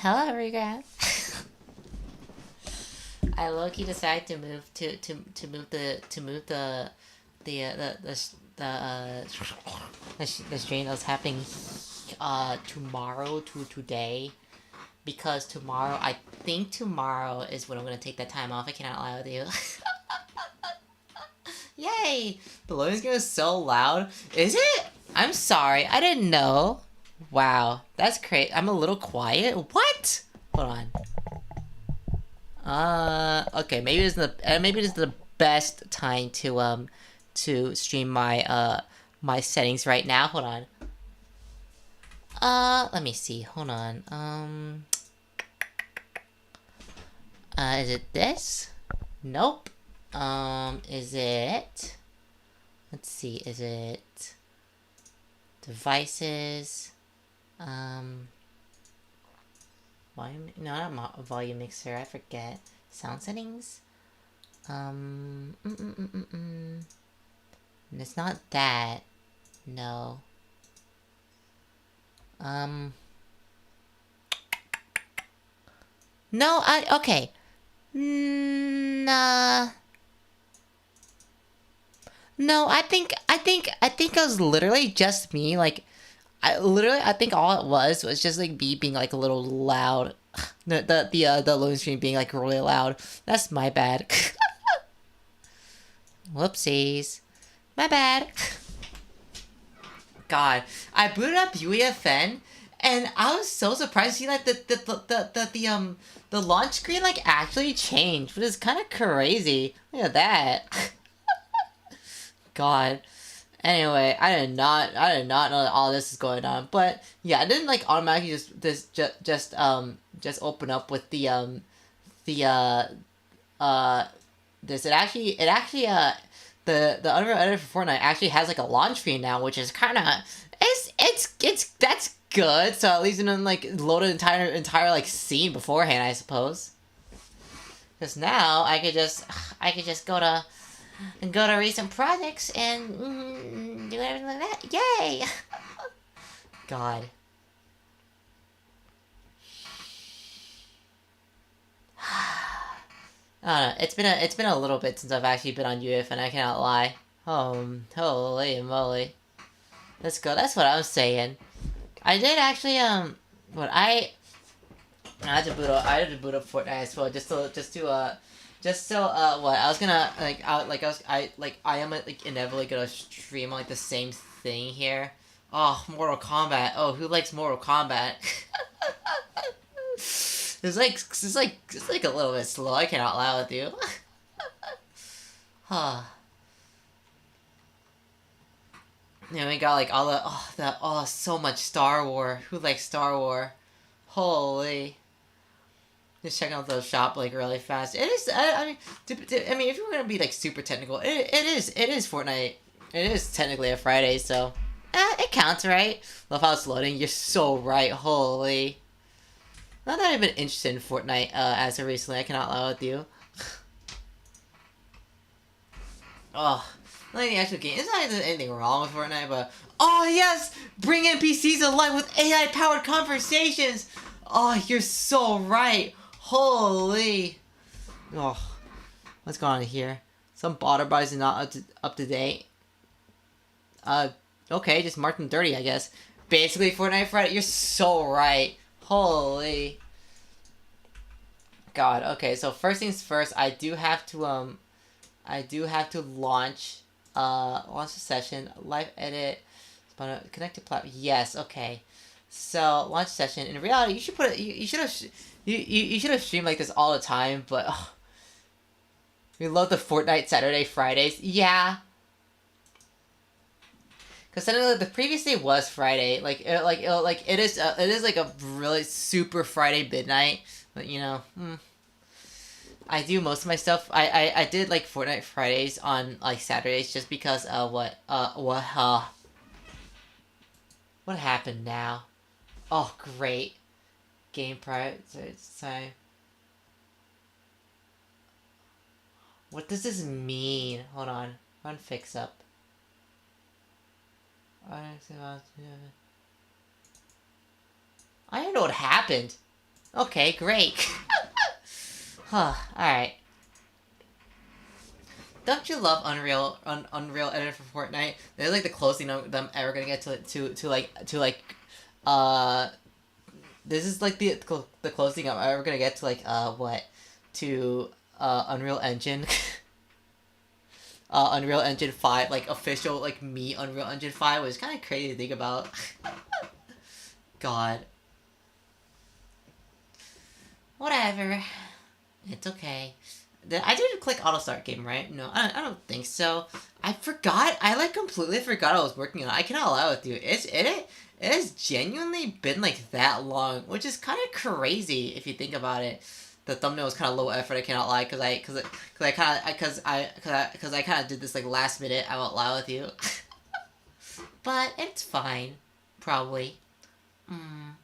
Hello, regret. I low-key decided to move to move the stream that was happening tomorrow to today, because I think tomorrow is when I'm gonna take that time off. I cannot lie with you. Yay! The loading screen is so loud. Is it? I'm sorry, I didn't know. Wow, that's crazy. I'm a little quiet. What? Hold on. Okay, maybe this is the best time to stream my settings right now. Hold on. Let me see. Hold on. Is it this? Nope. Is it? Let's see. Is it devices? Volume? No, not volume mixer. I forget. Sound settings? It's not that. No. No, okay. Nah. No, I think it was literally just me, like, I think all it was just, like, me being, like, a little loud. The loading screen being, like, really loud. That's my bad. Whoopsies. My bad. God, I booted up UEFN, and I was so surprised to see, like, the launch screen, like, actually changed, which is kind of crazy. Look at that. God. Anyway, I did not know that all this is going on, but yeah, I didn't, like, automatically just open up with this. It actually the Unreal Editor for Fortnite actually has, like, a launch screen now, which is kind of it's that's good. So at least you don't, like, load an entire like scene beforehand, I suppose. Because now I could just go to recent projects and do everything like that. Yay! God. I don't know. It's been a little bit since I've actually been on UEF, and I cannot lie. Holy moly. Let's go. That's what I was saying. I did actually what I had to boot up Fortnite as well, just so what I was gonna, like, I am, like, inevitably gonna stream, like, the same thing here. Oh, Mortal Kombat. Oh, who likes Mortal Kombat? It's like a little bit slow. I cannot lie with you. Huh. Yeah, we got, like, all so much Star Wars. Who likes Star Wars? Holy. Just checking out the shop, like, really fast. It is. I mean, if you were gonna be, like, super technical, it is Fortnite. It is technically a Friday, so it counts, right? Love how it's loading. You're so right. Holy. Not that I've been interested in Fortnite as of recently. I cannot lie with you. Oh, like the actual game. It's not anything wrong with Fortnite, but oh yes, bring NPCs alive with AI-powered conversations. Oh, you're so right. Holy. Oh, what's going on here? Some border buys are not up to date. Okay, just mark them dirty, I guess. Basically, Fortnite Friday. You're so right. Holy. God. Okay, so first things first, I do have to launch the session, live edit, connect to platform. Yes. Okay. So launch session. In reality, you should put it. You should have. You should have streamed like this all the time, but we love the Fortnite Saturday Fridays. Yeah. Because technically the previous day was Friday. It is like a really super Friday midnight. But you know, I do most of my stuff. I did, like, Fortnite Fridays on, like, Saturdays just because what happened now? Oh, great. Game prior. Sorry. What does this mean? Hold on. Run fix up. I don't know what happened. Okay, great. Huh, alright. Don't you love Unreal Editor for Fortnite? They're like the closest thing I'm ever gonna get uh this is like the closest thing I'm ever gonna get to to Unreal Engine. Unreal Engine 5, like official like me Unreal Engine 5 was kind of crazy to think about. God. Whatever. It's okay. I didn't click auto start game, right? No, I don't think so. I forgot. I like completely forgot I was working on it. I cannot lie with you. It has genuinely been like that long, which is kind of crazy if you think about it. The thumbnail was kind of low effort. I cannot lie because I kind of did this like last minute. I won't lie with you, but it's fine, probably. Mm.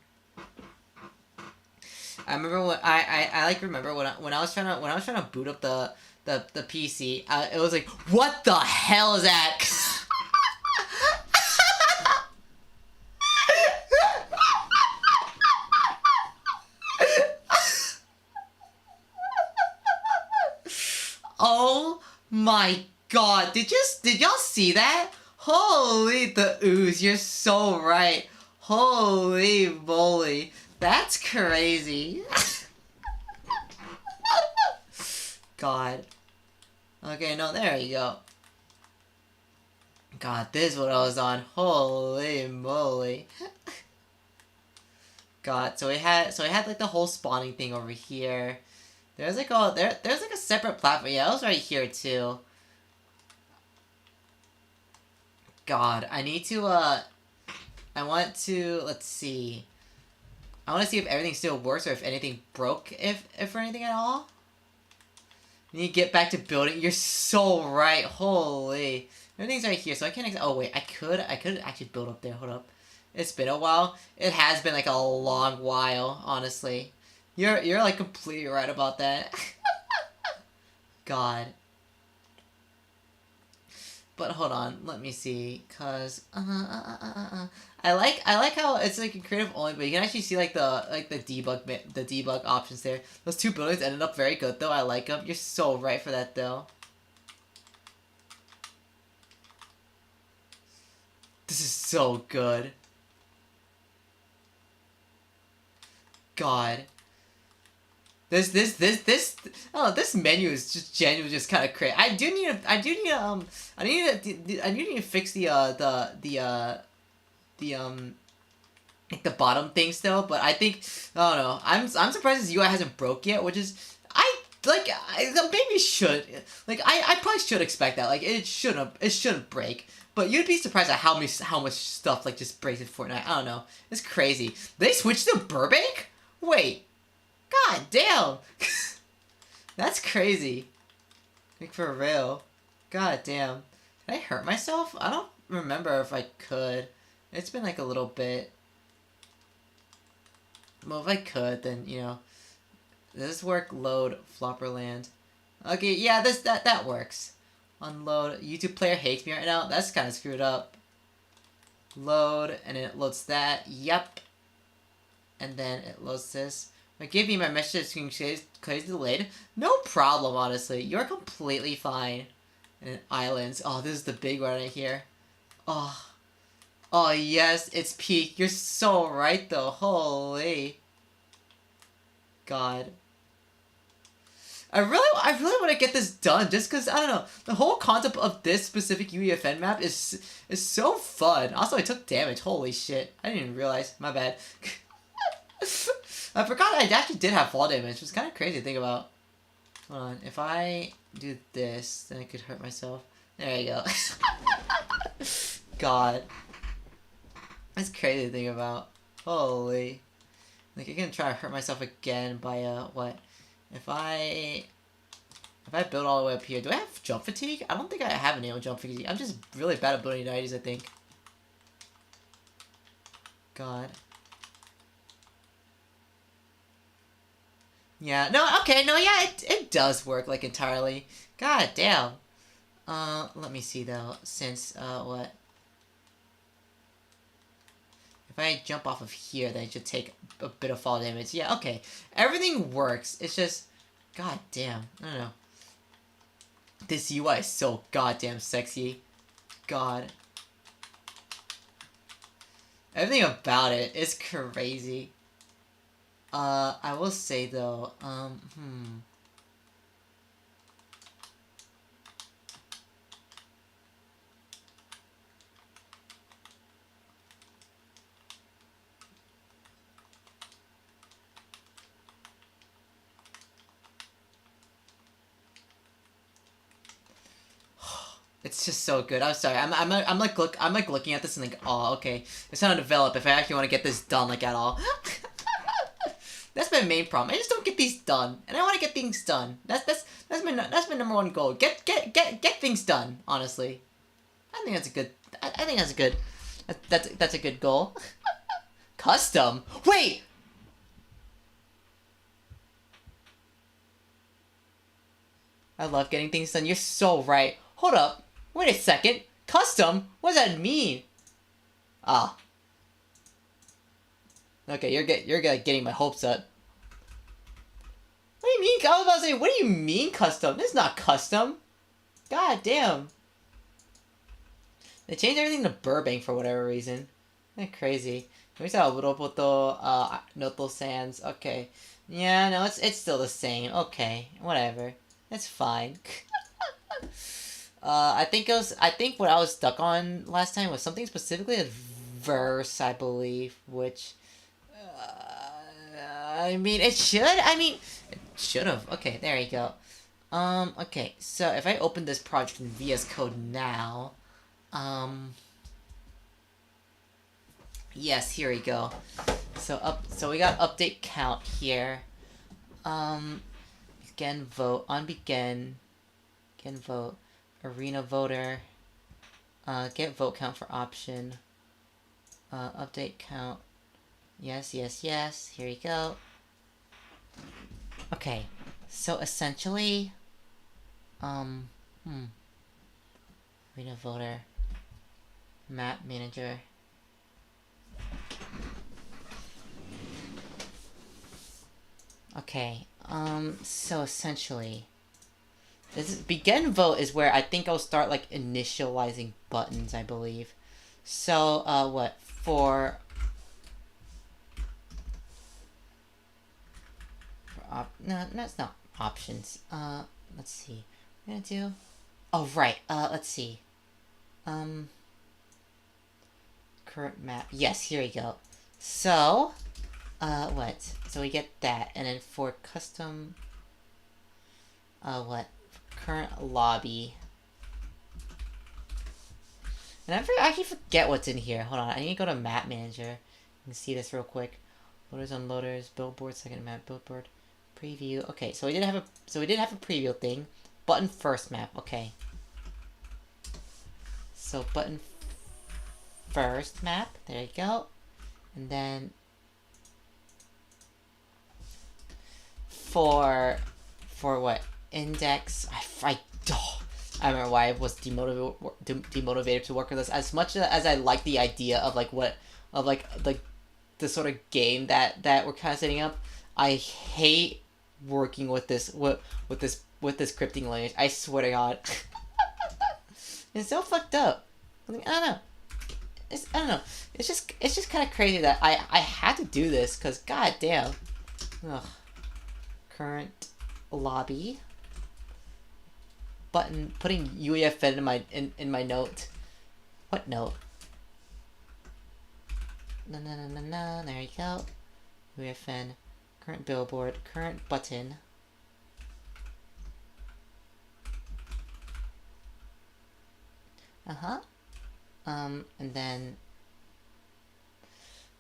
I remember when I like remember when I was trying to boot up the PC. It was like, what the hell is that? Oh my god! Did y'all see that? Holy the ooze! You're so right. Holy moly! That's crazy. God. Okay, no, there you go. God, this is what I was on. Holy moly. God, so we had like the whole spawning thing over here. There's like there's like a separate platform. Yeah, it was right here too. God, I need to I want to let's see. I want to see if everything still works or if anything broke, if for anything at all. You need to get back to building. You're so right. Holy. Everything's right here, so I can't... Oh, wait. I could actually build up there. Hold up. It's been a while. It has been, like, a long while, honestly. You're like, completely right about that. God. But hold on, let me see, cause I like how it's like in creative only, but you can actually see like the debug options there. Those two buildings ended up very good though. I like them. You're so right for that though. This is so good. God. This menu is just genuinely just kind of crazy. I do need to fix like the bottom thing still, but I think I don't know. I'm surprised this UI hasn't broke yet, which is maybe should I probably should expect that. Like it shouldn't break. But you'd be surprised at how much stuff like just breaks in Fortnite. I don't know. It's crazy. They switched to Burbank? Wait. God damn! That's crazy. Like, for real. God damn. Did I hurt myself? I don't remember if I could. It's been like a little bit. Well, if I could, then, you know. Does this work? Load Flopperland. Okay, yeah, that works. Unload. YouTube player hates me right now. That's kind of screwed up. Load, and it loads that. Yep. And then it loads this. Give me my message screen clearly delayed. No problem, honestly. You're completely fine. And islands. Oh, this is the big one right here. Oh. Oh, yes, it's peak. You're so right, though. Holy. God. I really want to get this done, just because, I don't know, the whole concept of this specific UEFN map is so fun. Also, I took damage. Holy shit. I didn't even realize. My bad. I forgot I actually did have fall damage, which was kind of crazy to think about. Hold on, if I do this, then I could hurt myself. There you go. God. That's crazy to think about. Holy. Like, I can try to hurt myself again by, what? If I build all the way up here, do I have jump fatigue? I don't think I have any jump fatigue. I'm just really bad at building 90s, I think. God. Yeah, no, okay, no, yeah, it does work, like, entirely. God damn. Let me see, though, since, what? If I jump off of here, then I should take a bit of fall damage. Yeah, okay. Everything works. It's just... God damn. I don't know. This UI is so goddamn sexy. God. Everything about it is crazy. I will say though, it's just so good. I'm sorry. I'm like looking at this and like, oh, okay. It's not develop if I actually want to get this done like at all. That's my main problem. I just don't get these done, and I want to get things done. That's my number one goal. Get things done. Honestly, I think that's a good. I think that's a good. That's a good goal. Custom. Wait. I love getting things done. You're so right. Hold up. Wait a second. Custom? What does that mean? Ah. Okay, you're getting my hopes up. What do you mean? I was about to say, what do you mean custom? This is not custom. God damn. They changed everything to Burbank for whatever reason. They're crazy. We saw Uropoto, Noto Sands. Okay. Yeah, no, it's still the same. Okay, whatever. It's fine. I think what I was stuck on last time was something specifically adverse, I believe, which, I mean, it should have. Okay, there you go. Okay, so if I open this project in VS Code now, yes, here we go. So we got update count here. Begin vote on begin vote, arena voter, get vote count for option, update count, yes, here we go. Okay, so essentially, arena voter, map manager, okay, so essentially, begin vote is where I think I'll start like initializing buttons, I believe. So, what for no, that's not options. Let's see. I'm gonna do. Oh right. Let's see. Current map. Yes, here we go. So, what? So we get that, and then for custom. What? Current lobby. And I actually forget what's in here. Hold on, I need to go to map manager. You can see this real quick. Loaders, unloaders, billboard, second map, billboard, preview. Okay, so we did have a preview thing. Button first map. Okay. So button first map. There you go. And then for what? Index. I remember why I was demotivated to work with this. As much as I like the idea of like the sort of game that we're kind of setting up, I hate working with this scripting language. I swear to God, it's so fucked up. I don't know. I don't know. It's just kind of crazy that I had to do this because god damn. Ugh. Current lobby. Button, putting UEFN in my note. What note? No, there you go. UEFN, current billboard, current button. And then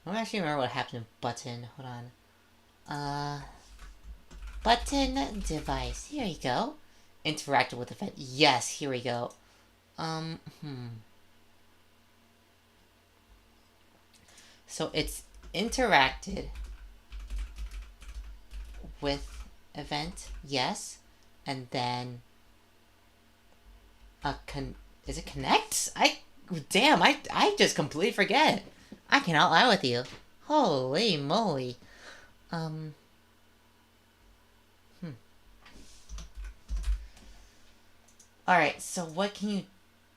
I don't actually remember what happened to button. Hold on. Button device. Here you go. Interacted with event. Yes, here we go. So it's interacted with event. Yes, and then is it connect? I just completely forget. I cannot lie with you. Holy moly. Alright, so what can you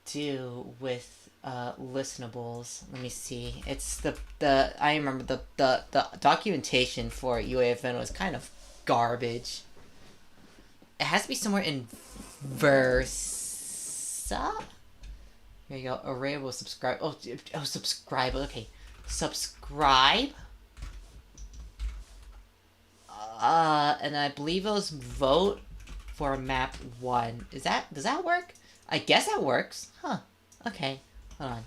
do with listenables? Let me see. It's the I remember the documentation for UEFN was kind of garbage. It has to be somewhere in Versa. Here you go. Array will subscribe. Oh, subscribe. Okay, subscribe. And I believe it was vote for map 1. Does that work? I guess that works. Huh. Okay. Hold on.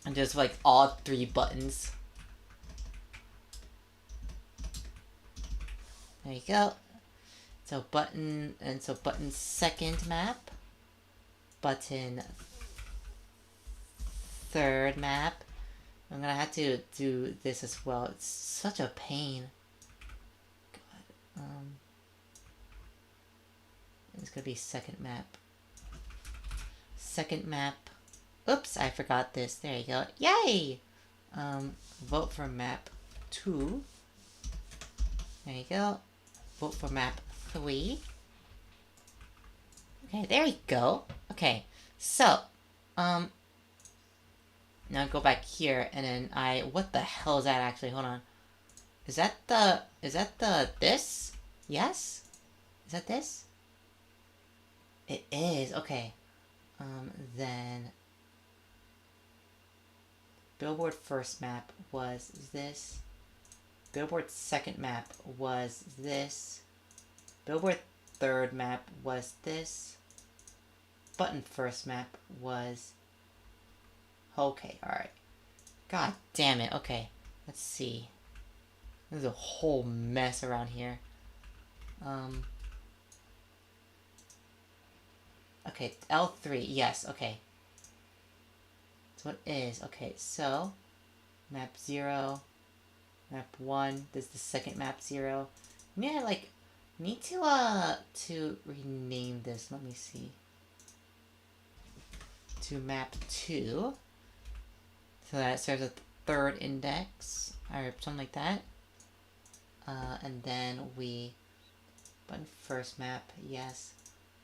And just like all 3 buttons. There you go. So button second map. Button third map. I'm gonna have to do this as well. It's such a pain. God. It's gonna be second map. Second map. Oops, I forgot this. There you go. Yay! Vote for map 2. There you go. Vote for map 3. Okay, there you go. Okay, so, now go back here, and then what the hell is that actually? Hold on. Is that this? Yes? Is that this? It is, okay. Then, Billboard first map was this. Billboard second map was this. Billboard third map was this. Button first map was... Okay, alright. God damn it, okay. Let's see. There's a whole mess around here. Okay, L3, yes, okay. That's what it is. Okay, so... Map 0. Map 1. This is the second map 0. Yeah, like... Need to rename this. Let me see. To map 2. So that serves as the third index. Or something like that. And then we... Button first map, yes.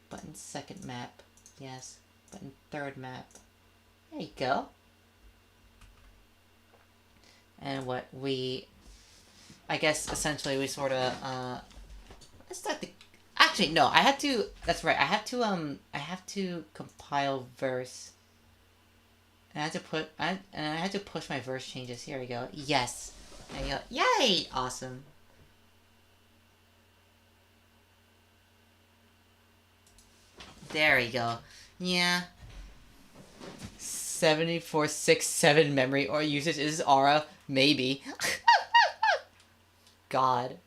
Button second map, yes. Button third map. There you go. And what we... I guess essentially we sort of, let's start the... Actually, no, I had to... That's right, I have to compile verse. And I had to push my verse changes. Here we go. Yes. There you go. Yay! Awesome. There we go. Yeah. 7467 memory or usage is Aura. Maybe. God.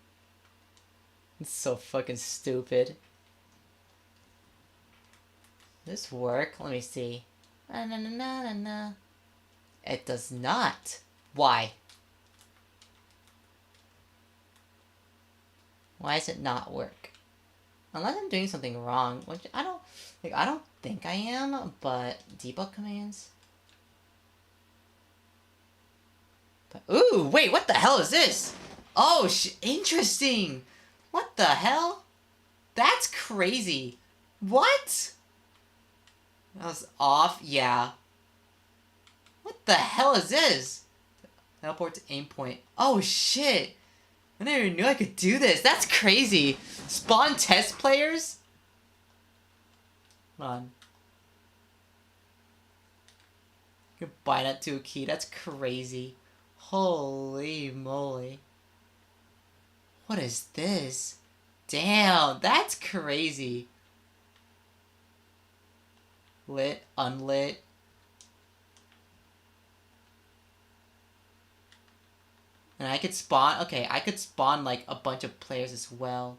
It's so fucking stupid. Does this work? Let me see. It does not. Why? Why does it not work? Unless I'm doing something wrong, which I don't think I am, but debug commands. But, ooh, wait, what the hell is this? Oh, interesting. What the hell? That's crazy. What? That was off? Yeah. What the hell is this? Teleport to aim point. Oh, shit. I never even knew I could do this. That's crazy. Spawn test players? Hold on. You can buy that to a key. That's crazy. Holy moly. What is this? Damn, that's crazy. Lit, unlit. And I could spawn... Okay, I could spawn, like, a bunch of players as well.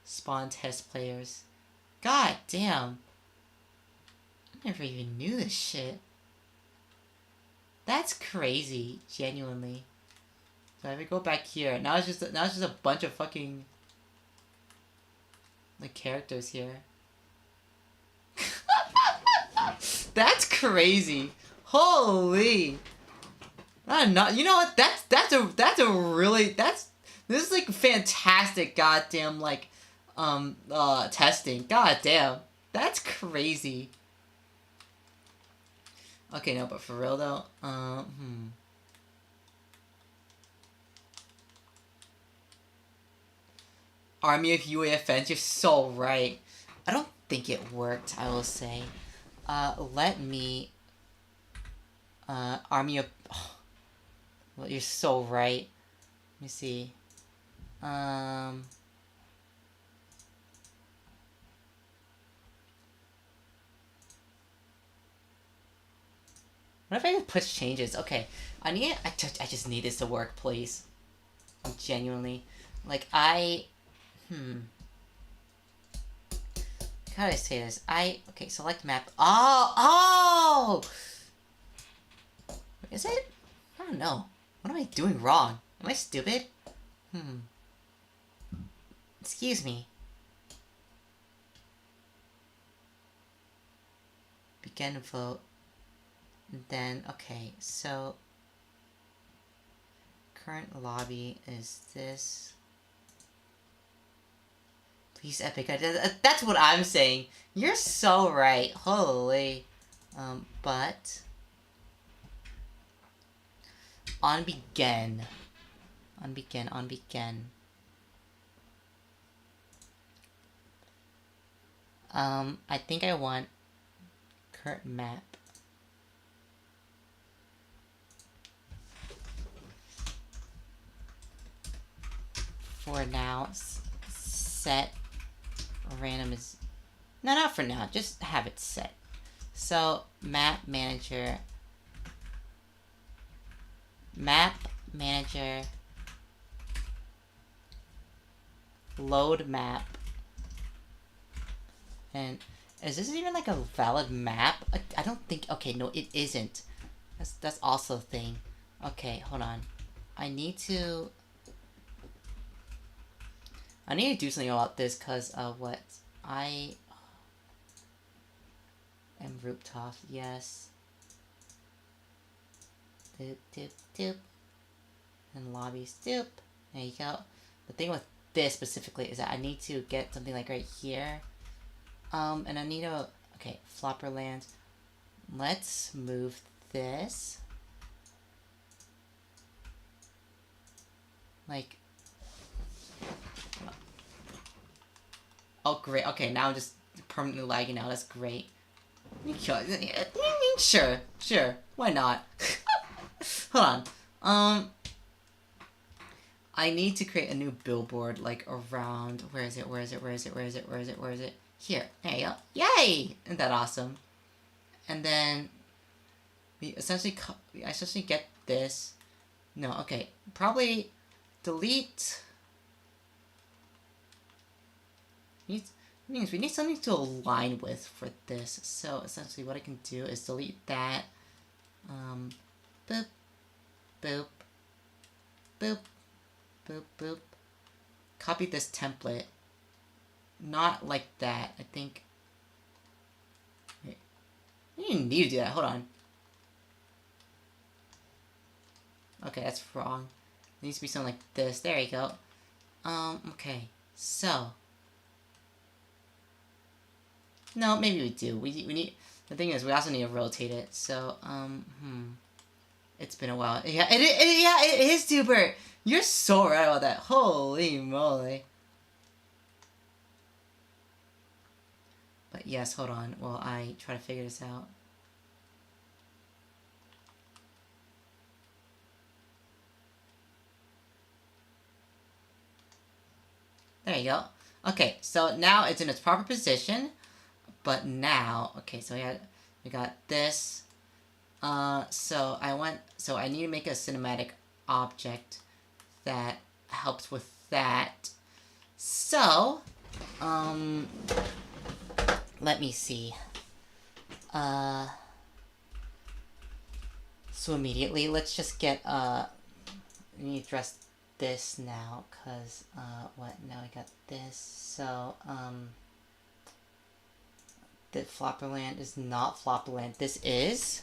Spawn test players. God damn. I never even knew this shit. That's crazy, genuinely. So if I go back here, now it's just a bunch of fucking... like, characters here. That's crazy. Holy! Not, you know what? That's a really this is like fantastic. Goddamn, like, testing. Goddamn, that's crazy. Okay, no, but for real though, Army of UEFNs, you're so right. I don't think it worked, I will say. Let me... Army of... Oh, well, you're so right. Let me see. What if I just push changes? Okay, I just need this to work, please. Genuinely. Like, how do I say this? Okay, select map. Oh! Is it? I don't know. What am I doing wrong? Am I stupid? Excuse me. Begin vote. Then, okay, so... Current lobby is this... Please, Epic. That's what I'm saying. You're so right. Holy. But... On begin. I think I want... Current map. For now, set random is... No, not for now. Just have it set. So, map manager, load map. And is this even like a valid map? I don't think... Okay, no, it isn't. That's also a thing. Okay, hold on. I need to do something about this because of what I am rooftop. Yes. Doop, doop, doop. And lobbies. Doop. There you go. The thing with this specifically is that I need to get something like right here. And I need to... Okay, flopper land. Let's move this. Like... Oh, great. Okay, now I'm just permanently lagging out. That's great. Sure. Why not? Hold on. I need to create a new billboard, like, around... Where is it? Here. There you go. Yay! Isn't that awesome? And then... I essentially get this. No, okay. Probably... Delete... We need something to align with for this. So essentially what I can do is delete that. Boop. Boop. Boop. Boop. Boop. Copy this template. Not like that. I think... Wait. I didn't need to do that. Hold on. Okay, that's wrong. It needs to be something like this. There you go. Okay. So... No, maybe we do. We need... The thing is, we also need to rotate it. So, It's been a while. Yeah, it is, Duper! You're so right about that. Holy moly. But yes, hold on while I try to figure this out. There you go. Okay, so now it's in its proper position. But now, okay, so we got this. So I need to make a cinematic object that helps with that. So, let me see. So immediately, let's just get, we need to address this now, cause, now I got this, so, the Flopperland is not Flopperland. This is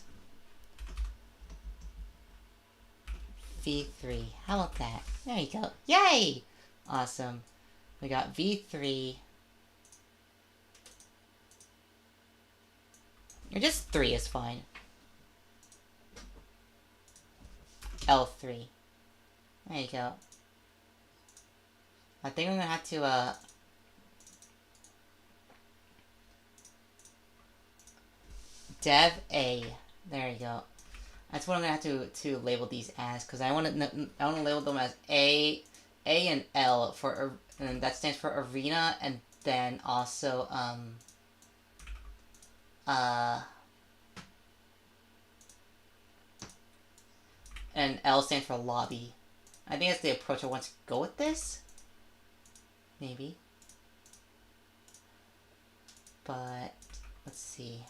V3. How about that? There you go. Yay! Awesome. We got V3. Or just 3 is fine. L3. There you go. I think I'm gonna have to, Dev A. There you go. That's what I'm gonna have to label these as, because I want to label them as A and L for, and that stands for arena, and then also and L stands for lobby. I think that's the approach I want to go with this. Maybe. But let's see.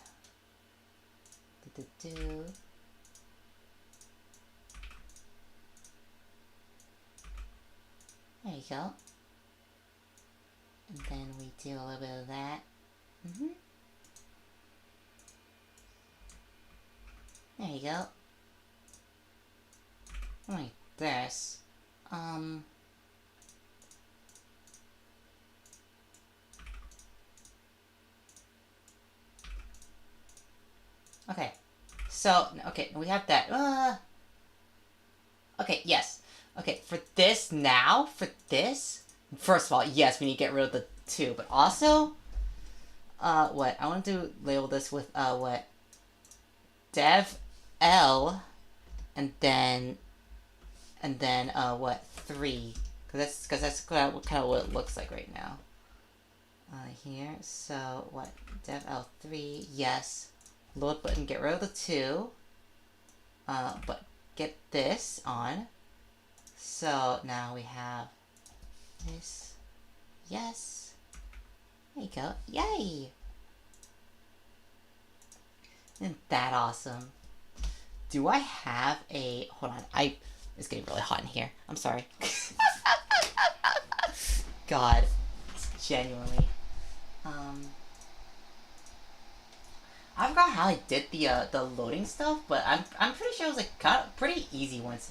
There you go. And then we do a little bit of that. There you go. Like this. Okay. So, okay, we have that. Okay, yes. Okay, for this now, first of all, yes, we need to get rid of the 2, but also, what? I want to label this with, what? Dev L, and then, what? 3. Because that's kind of what it looks like right now. Here, so, what? Dev L3, yes. Load button, get rid of the 2. But get this on. So now we have this. Yes. There you go. Yay! Isn't that awesome? Do I have a... Hold on. It's getting really hot in here. I'm sorry. God. Genuinely. I forgot how I did the loading stuff, but I'm pretty sure it was like kind of pretty easy once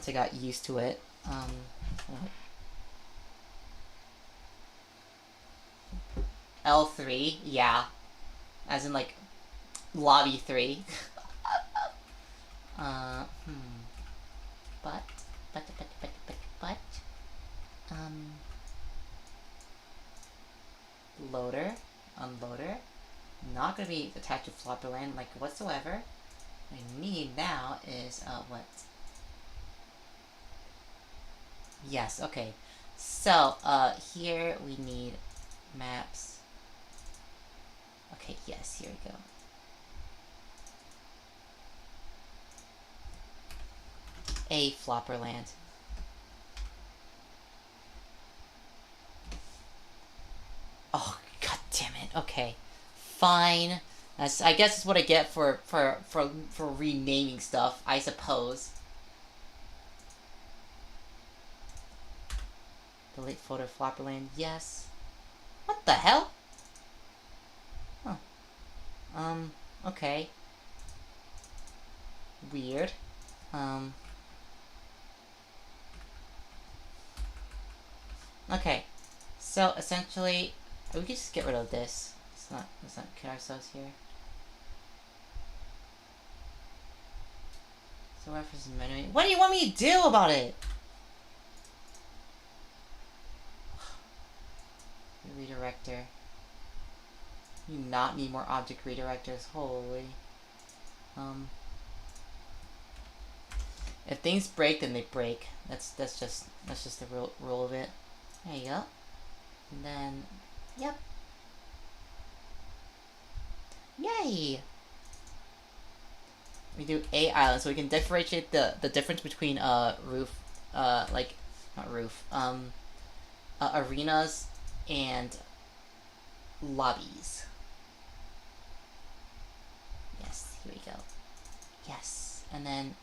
I got used to it. L3, yeah, as in like lobby 3. But loader, unloader. Not gonna be attached to Flopperland like whatsoever. What I need now is what? Yes, okay. So here we need maps. Okay, yes, here we go. A Flopperland. Oh, god damn it. Okay. Fine. I guess that's what I get for renaming stuff, I suppose. Delete photo Flopperland, yes. What the hell? Huh. Okay. Weird. Okay. So, essentially, we can just get rid of this. Let's not kid ourselves here. So reference menu. What do you want me to do about it? Redirector. You not need more object redirectors. Holy. If things break, then they break. That's just the rule of it. There you go. And then, yep. Yay! We do A island, so we can differentiate the difference between roof, like not roof, arenas and lobbies. Yes, here we go. Yes, and then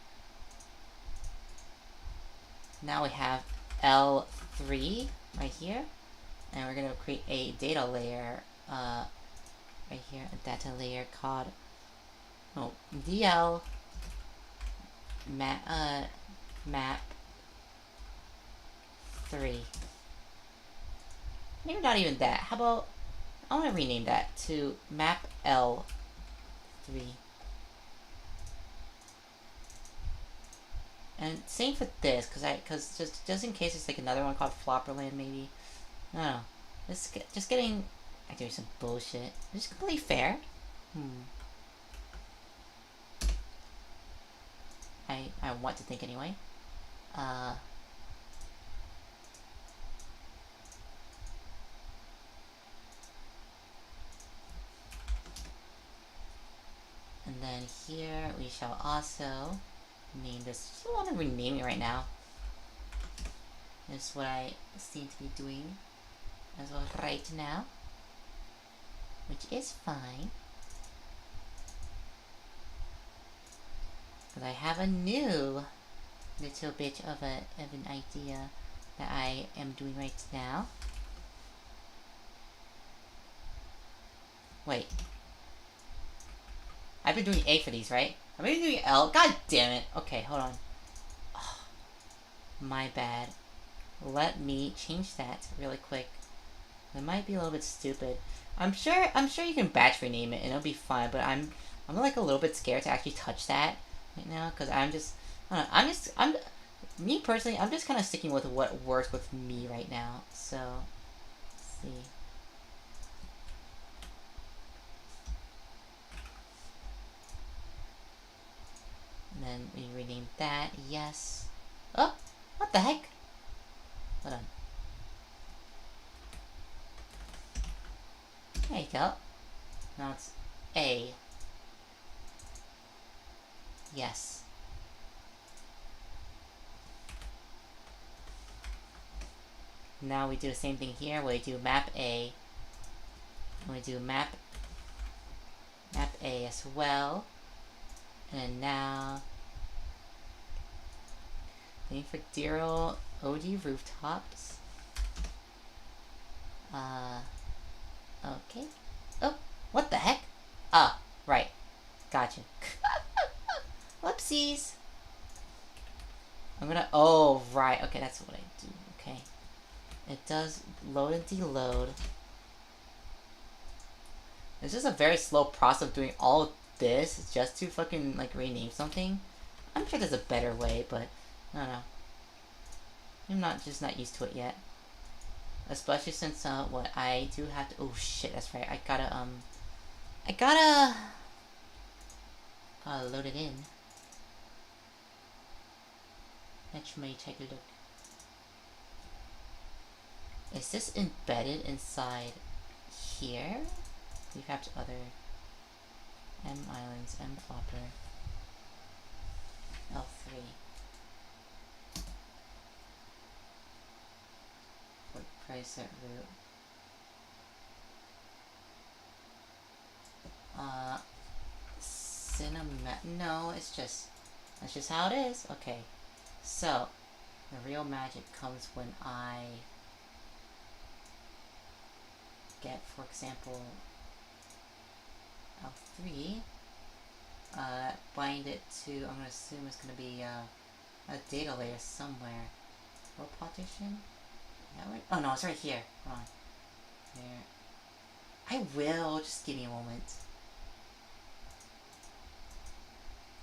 now we have L3 right here, and we're gonna create a data layer right here, a data layer called DL map 3. Maybe not even that. How about, I want to rename that to map L3. And same for this, cause just in case it's like another one called Flopperland, maybe. I don't know. Just getting. I'm doing some bullshit. Is this completely fair? I want to think anyway. And then here we shall also name this. I don't want to rename it right now. That's what I seem to be doing as well right now, which is fine. But I have a new little bit of an idea that I am doing right now. Wait. I've been doing A for these, right? I've been doing L. God damn it. Okay, hold on. Oh, my bad. Let me change that really quick. It might be a little bit stupid. I'm sure you can batch rename it and it'll be fine, but I'm like a little bit scared to actually touch that right now, because I don't know, me personally, I'm just kind of sticking with what works with me right now. So, let's see. And then we rename that, yes. Oh, what the heck? Hold on. There you go. Now it's A. Yes. Now we do the same thing here. We do map A. And we do map A as well. And now, waiting for dear old OG rooftops. Okay. Oh, what the heck? Ah, right. Gotcha. Whoopsies. I'm gonna, oh, right. Okay, that's what I do. Okay. It does load and deload. It's just a very slow process of doing all of this just to fucking, like, rename something. I'm sure there's a better way, but I don't know. I'm not used to it yet. Especially since, what I do have to, oh shit, that's right. I gotta load it in. Let me take a look. Is this embedded inside here? We have to other M islands, M flopper, L3. What price at root? No, that's just how it is. Okay, so the real magic comes when I get, for example, L3, bind it to, I'm gonna assume it's gonna be a data layer somewhere. Row partition? Oh no, it's right here. Hold on. There. I will, just give me a moment.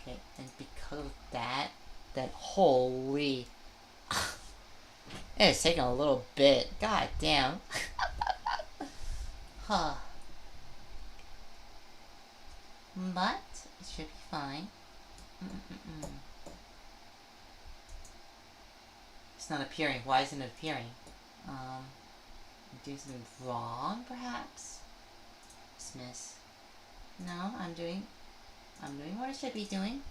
Okay, and because of that, then holy, it's taking a little bit. God damn. Huh. But it should be fine. It's not appearing. Why isn't it appearing? I'm doing something wrong, perhaps? Dismiss. No, I'm doing what I should be doing.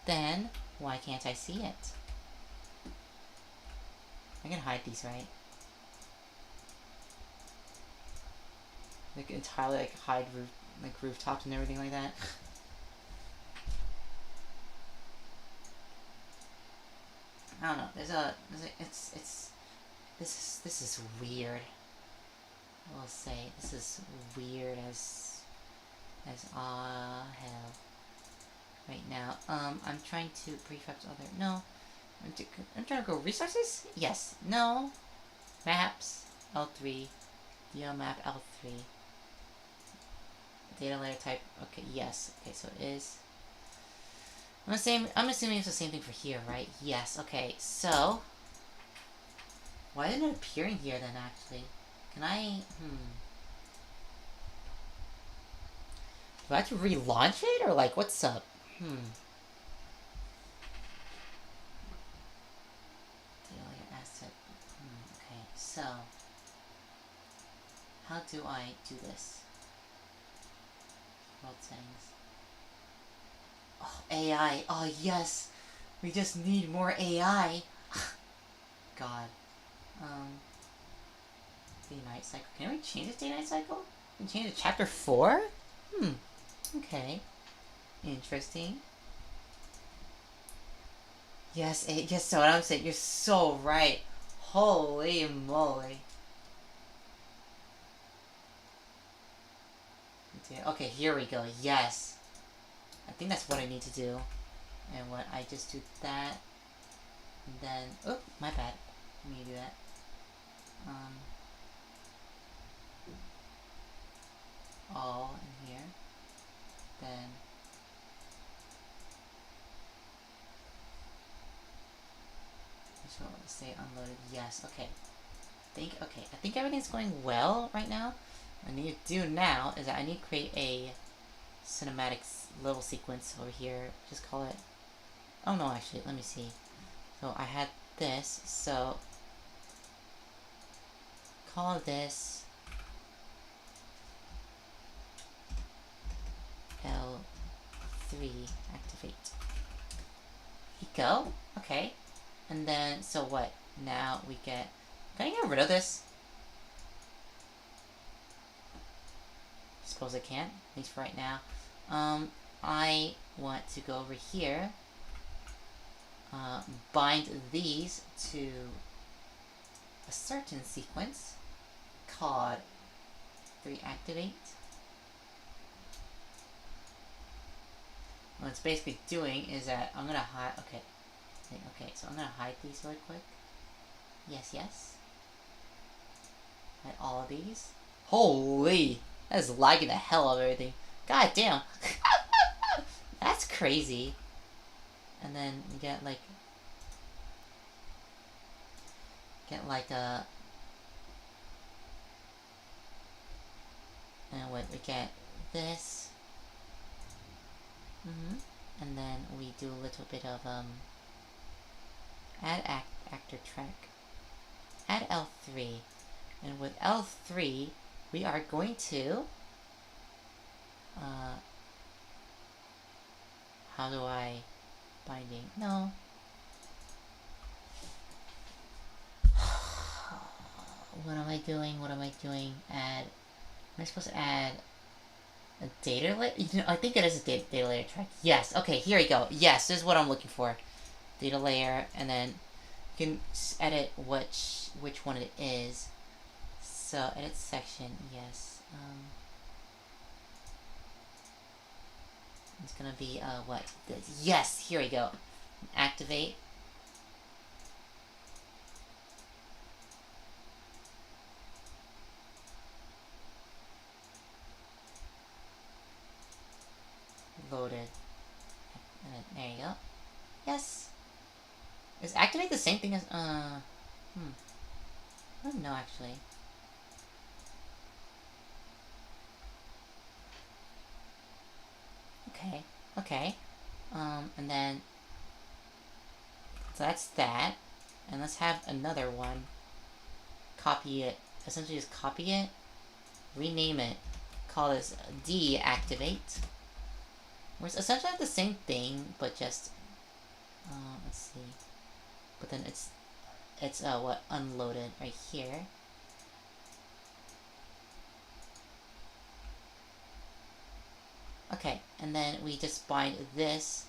Then why can't I see it? I can hide these, right? Like entirely like hide rooftops and everything like that. I don't know. This is weird. I will say this is weird as hell. right now. I'm trying to prefetch other. No. I'm trying to go resources? Yes. No. Maps. L3. DL map L3. Data layer type. Okay, yes. Okay, so it is. I'm assuming it's the same thing for here, right? Yes. Okay, so why isn't it appearing here then? Actually, can I? Do I have to relaunch it or like what's up? Data layer asset. Okay, so how do I do this? World settings. Oh, AI. Oh, yes. We just need more AI. God. Day-night cycle. Can we change this day-night cycle? Can we change it to chapter 4? Okay. Interesting. Yes, yes, so what I'm saying, you're so right. Holy moly. Okay, here we go. Yes. I think that's what I need to do. And what I just do that. And then, oh, my bad. Let me do that. All in here. Then just want to say unloaded. Yes, okay. I think everything's going well right now. What I need to do now is that I need to create a cinematic little sequence over here. Just call it. Oh no, actually, let me see. So I had this, so call this L3 activate. Here you go. Okay. And then, so what? Now we get. Can I get rid of this? Suppose I can, at least for right now. I want to go over here. Bind these to a certain sequence called 3 activate. What it's basically doing is that I'm gonna hide. Okay, so I'm gonna hide these really quick. Yes. Hide all of these. Holy! That is lagging the hell out of everything. God damn! That's crazy. And then you get like a. And what we get this. And then we do a little bit of add actor track. Add L3. And with L3 we are going to how do I binding? No. What am I doing? Add. Am I supposed to add a data layer? I think it is a data layer track. Yes. Okay, here we go. Yes, this is what I'm looking for. Data layer, and then you can edit which one it is. So edit section. Yes. It's gonna be what? Yes. Here we go. Activate. Loaded. And then, there you go. Yes. Is activate the same thing as I don't know actually. Okay. And then so that's that. And let's have another one. Copy it. Essentially just copy it. Rename it. Call this deactivate. Where it's essentially the same thing, but just let's see. But then it's what, unloaded right here. Okay, and then we just bind this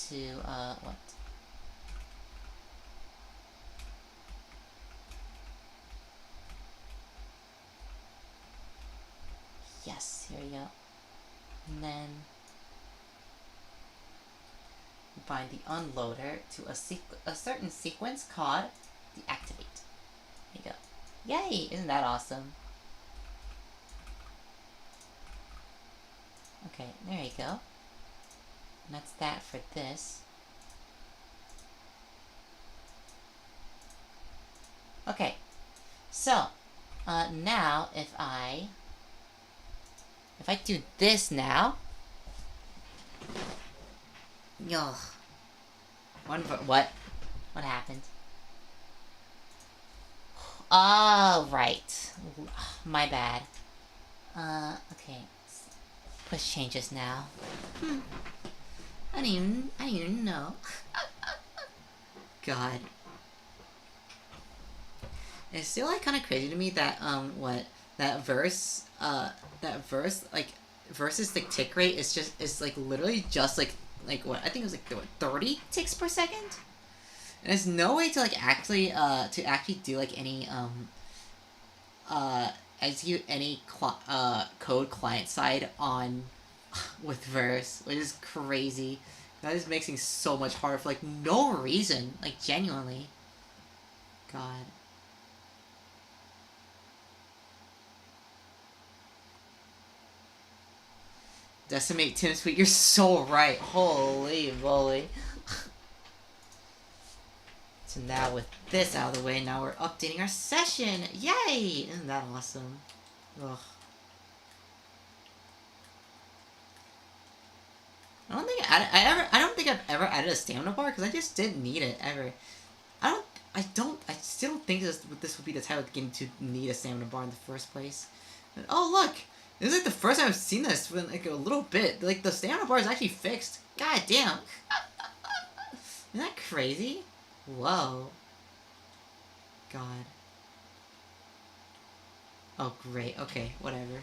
to what? Yes, here we go. And then bind the unloader to a certain sequence called deactivate. There you go. Yay! Isn't that awesome? Okay, there you go. And that's that for this. Okay, so now if I do this now, ugh, what happened? Oh, right, my bad. Okay, push changes now. I didn't even know. God. It's still like kind of crazy to me that that verse like versus the tick rate is like literally just like what I think it was like what 30 ticks per second. And there's no way to like actually do like any execute any code client side on with verse, which is crazy. That is making things so much harder for like no reason, like genuinely. God. Decimate Tim's tweet. You're so right. Holy moly. So now with this out of the way, now we're updating our session. Yay! Isn't that awesome? Ugh. I don't think I've ever added a stamina bar because I just didn't need it ever. I still don't think this would be the type of game to need a stamina bar in the first place. And, oh look! This is like the first time I've seen this in like a little bit. Like the stamina bar is actually fixed. God damn. Isn't that crazy? Whoa. God. Oh great. Okay, whatever.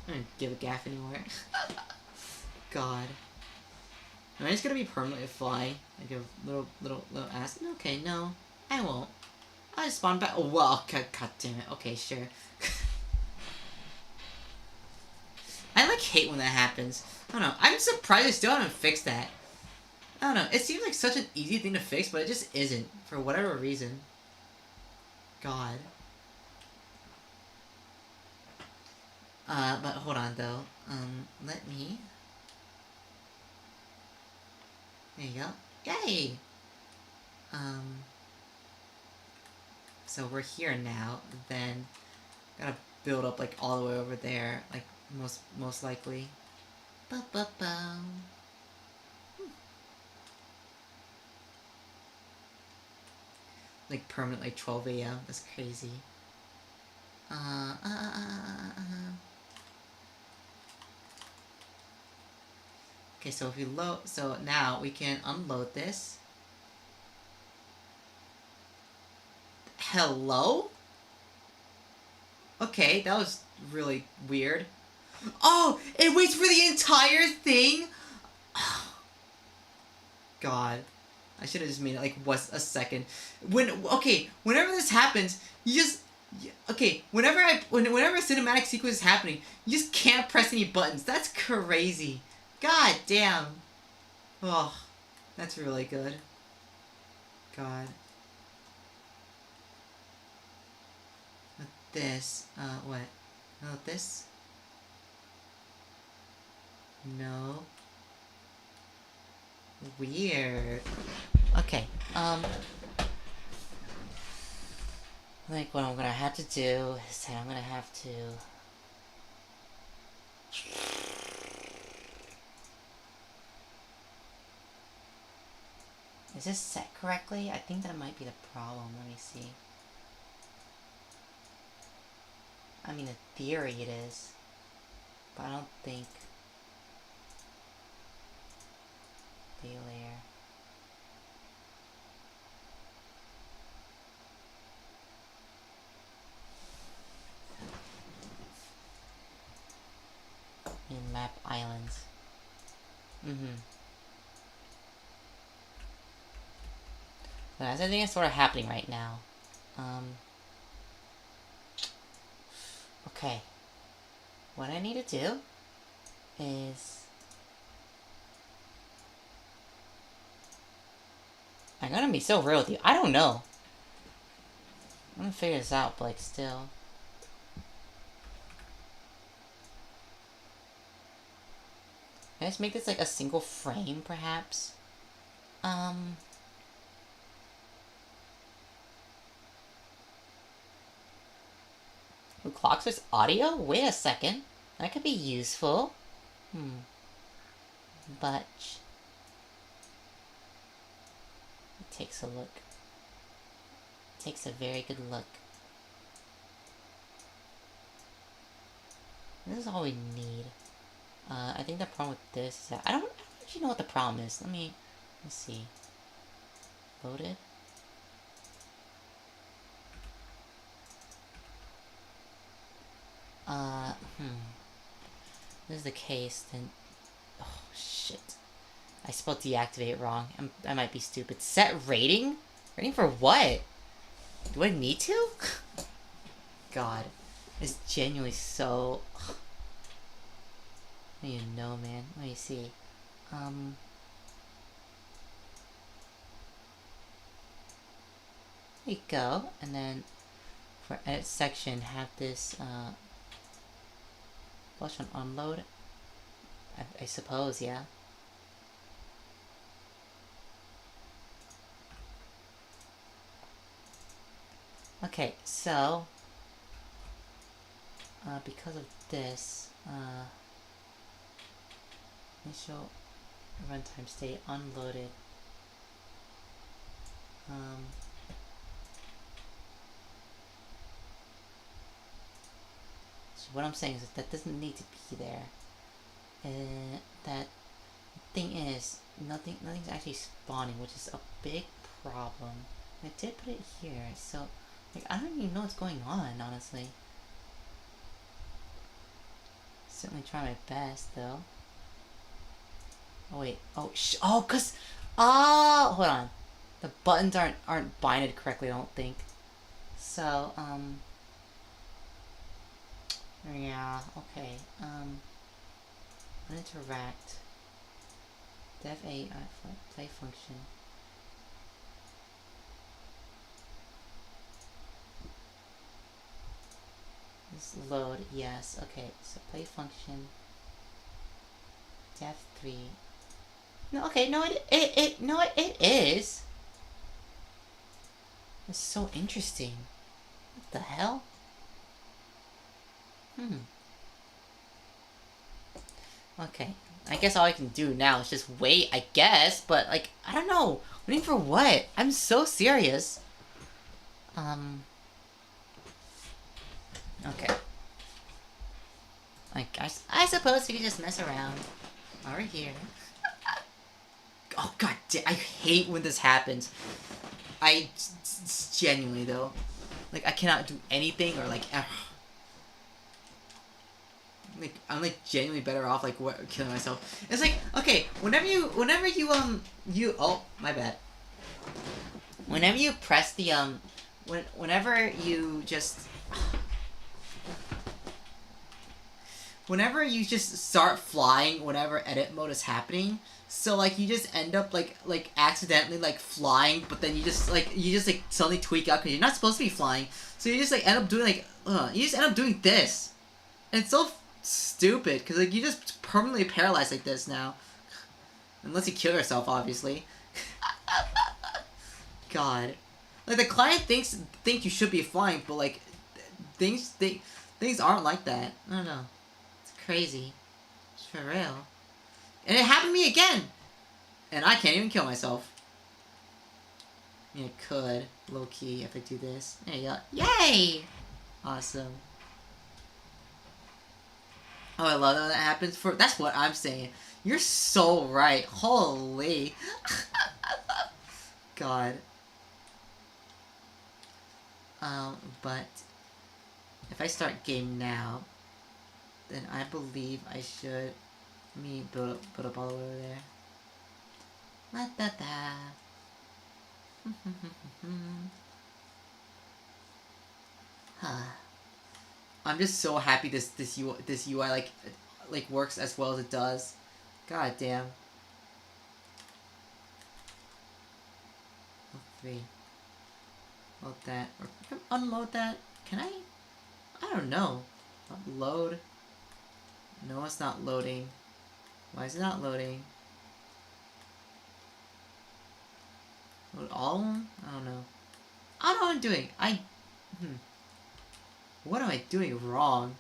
I don't give a gaff anymore. God. Am I just gonna be permanently flying? Like a little ass? Okay, no. I won't. I just spawn back. Oh, well, God damn it. Okay, sure. I like hate when that happens. I don't know. I'm surprised they still haven't fixed that. I don't know. It seems like such an easy thing to fix, but it just isn't. For whatever reason. God. But hold on though. Let me... There you go. Yay! So we're here now. Then gotta build up like all the way over there, like most likely. Ba-ba-ba. Like permanent, like 12 a.m. That's crazy. Okay, so if we load, so now we can unload this. Hello? Okay, that was really weird. Oh, it waits for the entire thing? God. I should have just made it like was a second. Whenever this happens, you just whenever a cinematic sequence is happening, you just can't press any buttons. That's crazy. God damn. Oh, that's really good. God. With this, what? No, this? No. Weird. Okay, like what I'm gonna have to do is that I'm gonna have to... Is this set correctly? I think that might be the problem. Let me see. I mean, in theory it is, but I don't think... Layer. And map islands. That's I think it's sort of happening right now. Okay. What I need to do is I'm gonna be so real with you. I don't know. I'm gonna figure this out, but like still. Can I just make this like a single frame, perhaps? Who clocks with audio? Wait a second. That could be useful. But it takes a look. It takes a very good look. This is all we need. I think the problem with this is that I don't actually know what the problem is. Let's see. Loaded. This is the case, then... Oh, shit. I spelled deactivate wrong. I might be stupid. Set rating? Rating for what? Do I need to? God. It's genuinely so... I don't even know, man. Let me see. There you go. And then for edit section, have this flush on unload. I suppose, yeah. Okay, so because of this, initial runtime state unloaded. So what I'm saying is that doesn't need to be there. That thing is nothing's actually spawning, which is a big problem. I did put it here, so like I don't even know what's going on, honestly. Certainly try my best though. Oh wait, cause hold on, the buttons aren't binded correctly, I don't think. So yeah, okay. Interact. Def a play function. This load, yes. Okay, so play function. Def 3. No, okay, no, it is. It's so interesting. What the hell? Okay, I guess all I can do now is just wait, I guess, but, like, I don't know. Waiting for what? I'm so serious. Okay. Like, I suppose we could just mess around. Over here. Oh, god damn, I hate when this happens. Genuinely, though. Like, I cannot do anything, or, like, I'm like genuinely better off like killing myself. It's like, okay, whenever you oh, my bad. Whenever you press the whenever you just start flying whenever edit mode is happening, so like you just end up like accidentally like flying, but then you just suddenly tweak out because you're not supposed to be flying, so you just like end up doing like you just end up doing this, and it's so stupid because like you just permanently paralyzed like this now, unless you kill yourself, obviously. God, like the client think you should be flying, but like things aren't like that. I don't know. It's crazy. It's for real. And it happened to me again, and I can't even kill myself. I mean, I could low key if I do this. There you go. Yay! Awesome. Oh, I love that happens for... That's what I'm saying. You're so right. Holy. God. But... if I start game now, then I believe I should... Let me build up all the way over there. La-da-da. I'm just so happy this UI like works as well as it does. God damn. L3. Load that. Or unload that. Can I? I don't know. Load. No, it's not loading. Why is it not loading? Load all of them? I don't know. I don't know what I'm doing. What am I doing wrong?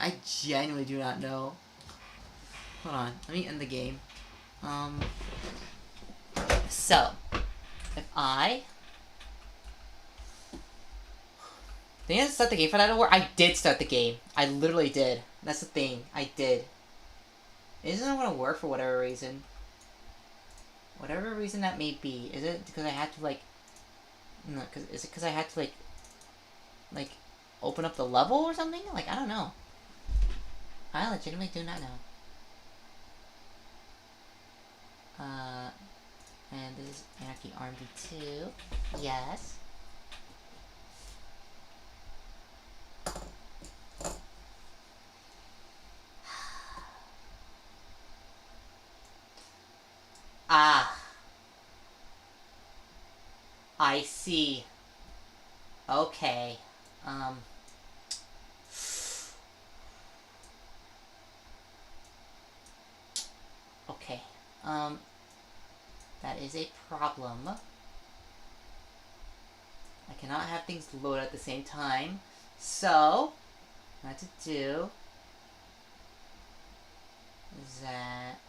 I genuinely do not know. Hold on. Let me end the game. So, if I... Did I start the game for that to work? I did start the game. I literally did. That's the thing. I did. Isn't it going to work for whatever reason? Whatever reason that may be. Is it because I had to, like... No, is it because I had to, like, open up the level or something? Like, I don't know. I legitimately do not know. And this is Anarchy RMB2. Yes. Ah. I see. Okay. Okay. That is a problem. I cannot have things load at the same time. So, what to do is that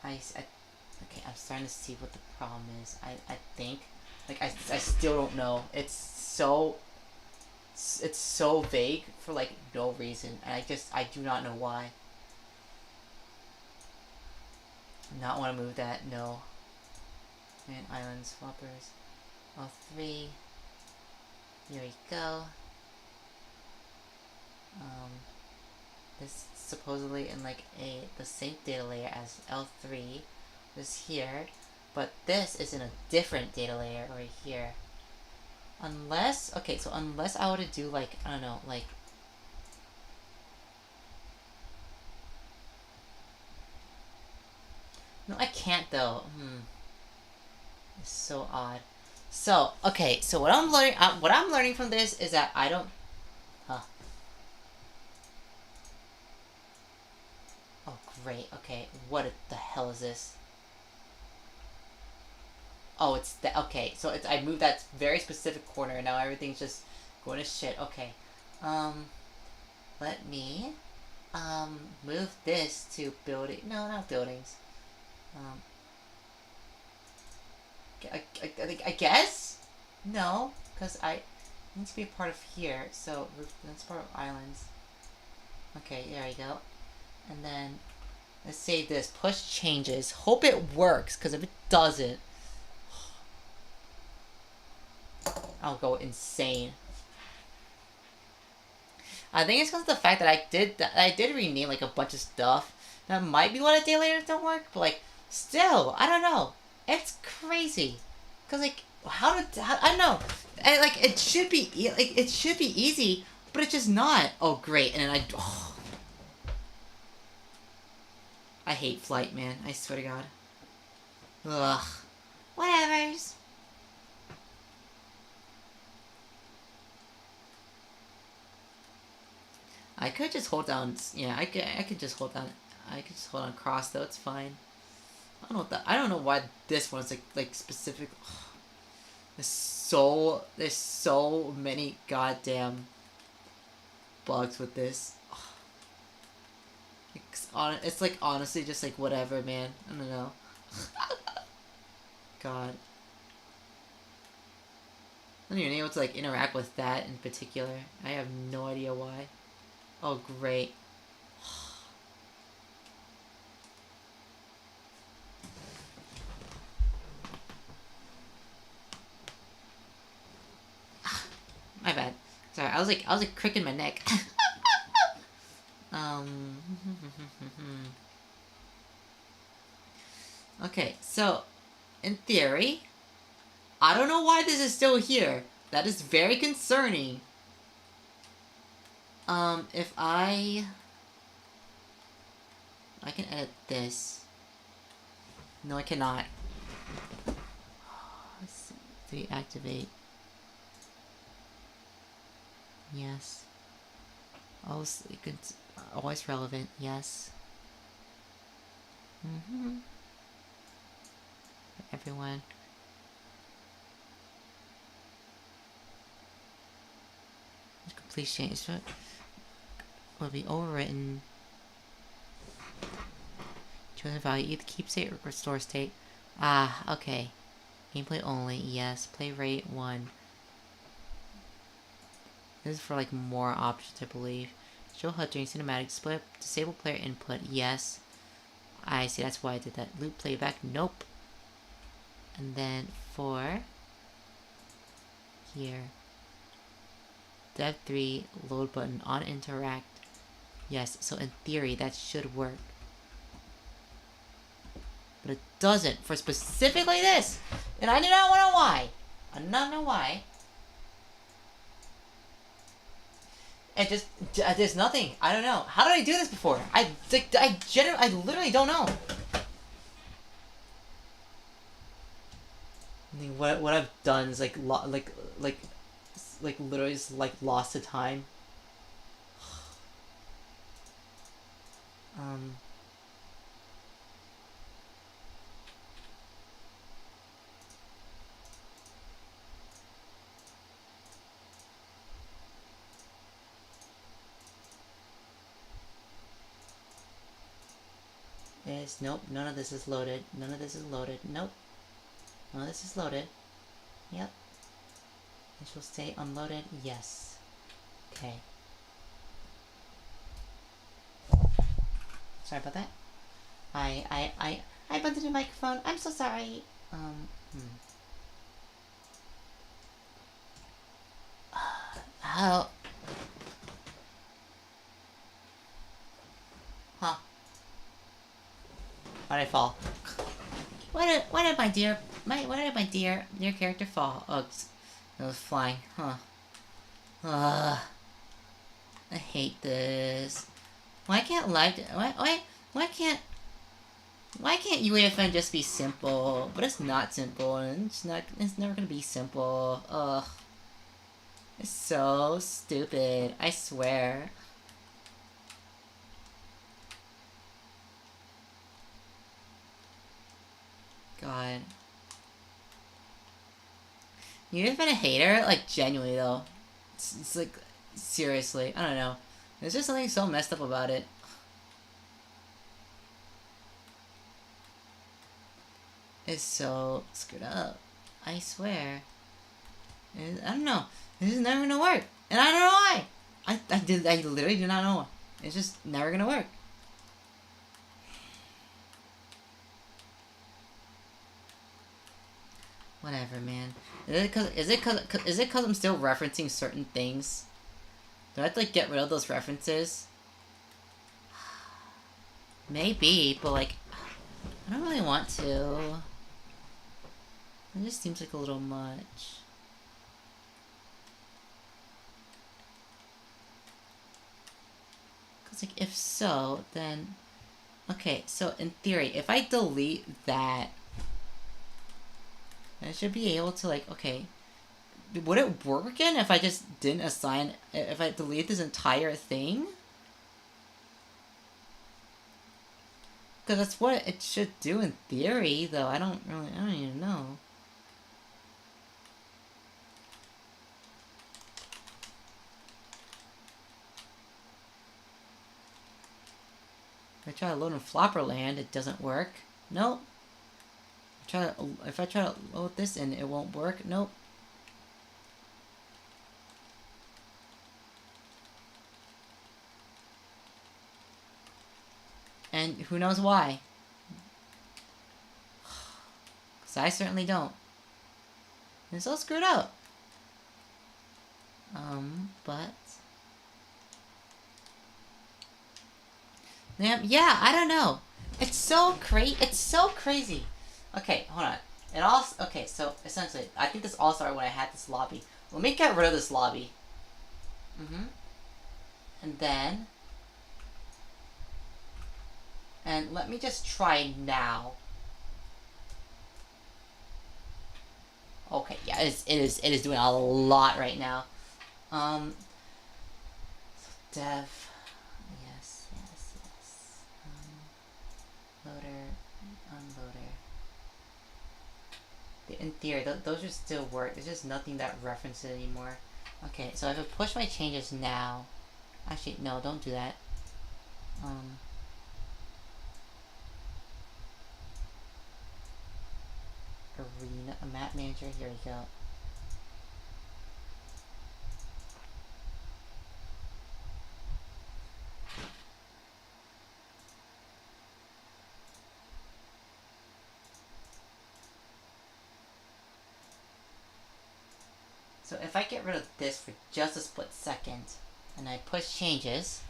okay, I'm starting to see what the problem is. I think, like, I still don't know. It's so vague for, like, no reason. And I do not know why. Not want to move that, no. And island swappers. L3. Here we go. This is supposedly in like the same data layer as L3 is here, but this is in a different data layer right here. Unless unless I were to do like, I don't know, like no, I can't though. It's so odd. So, okay, so what I'm learning from this is that I don't... Huh. Oh, great. Okay, what the hell is this? Oh, it's the... Okay, so I moved that very specific corner, and now everything's just going to shit. Okay. Let me, move this to building... No, not buildings. I guess? No, because I need to be a part of here, so that's part of islands. Okay, there we go. And then, let's save this. Push changes. Hope it works, because if it doesn't, I'll go insane. I think it's because of the fact that I did rename, like, a bunch of stuff. That might be why the day later don't work, but, like, still, I don't know. It's crazy. Cause like, how I don't know. And like, it should be easy, but it's just not. Oh great, and then I hate flight, man. I swear to God. Ugh. Whatevers. I could just hold down. Yeah, I could just hold down. I could just hold on cross though. It's fine. I don't know why this one's like specific. There's so many goddamn bugs with this. It's like honestly just like whatever, man. I don't know. God. I'm not even able to like interact with that in particular. I have no idea why. Oh great. My bad. Sorry, I was like cricking my neck. Okay, so in theory, I don't know why this is still here. That is very concerning. If I I can edit this. No, I cannot. Let's deactivate. Yes. Always relevant. Yes. Everyone. Complete change will be overwritten. Chosen value either keep state or restore state. Ah, okay. Gameplay only. Yes. Play rate 1. This is for like more options, I believe. Show HUD during cinematic split. Disable player input. Yes. I see. That's why I did that. Loop playback. Nope. And then for here. Dev 3 load button on interact. Yes. So in theory that should work. But it doesn't for specifically this. And I do not know why. I do not know why. It just, there's nothing. I don't know. How did I do this before? I literally don't know. I mean, what I've done is like literally just like lost to time. Nope, none of this is loaded. None of this is loaded. Nope. None of this is loaded. Yep. It will stay unloaded. Yes. Okay. Sorry about that. I bumped into the microphone. I'm so sorry. How? Huh. Why did I fall? Why did my dear character fall? Oh, it was flying. Huh. I hate this. Why can't UEFN just be simple? But it's not simple, and it's never gonna be simple. Ugh. It's so stupid. I swear. God. You've been a hater? Like, genuinely, though. It's like, seriously. I don't know. There's just something so messed up about it. It's so screwed up. I swear. I don't know. This is never gonna work. And I don't know why. I literally do not know. It's just never gonna work. Whatever, man. Is it cause I'm still referencing certain things? Do I have to like get rid of those references? Maybe, but like I don't really want to. It just seems like a little much. Cause like if so, then okay, so in theory, if I delete that, I should be able to like, okay, would it work again if I just didn't assign, if I delete this entire thing? Because that's what it should do in theory, though. I don't even know. If I try to load in Flopperland, it doesn't work. Nope. If I try to load this in, it won't work. Nope. And who knows why? Because I certainly don't. It's all screwed up. But... yeah, I don't know. It's so crazy. Okay, hold on. Okay, so essentially, I think this all started when I had this lobby. Let me get rid of this lobby. And then... And let me just try now. Okay, yeah, it is doing a lot right now. Dev, yes. Loader, unloader. In theory, those should still work. There's just nothing that references it anymore. Okay, so if I push my changes now, actually no, don't do that. Arena, a map manager. Here we go. So if I get rid of this for just a split second, and I push changes,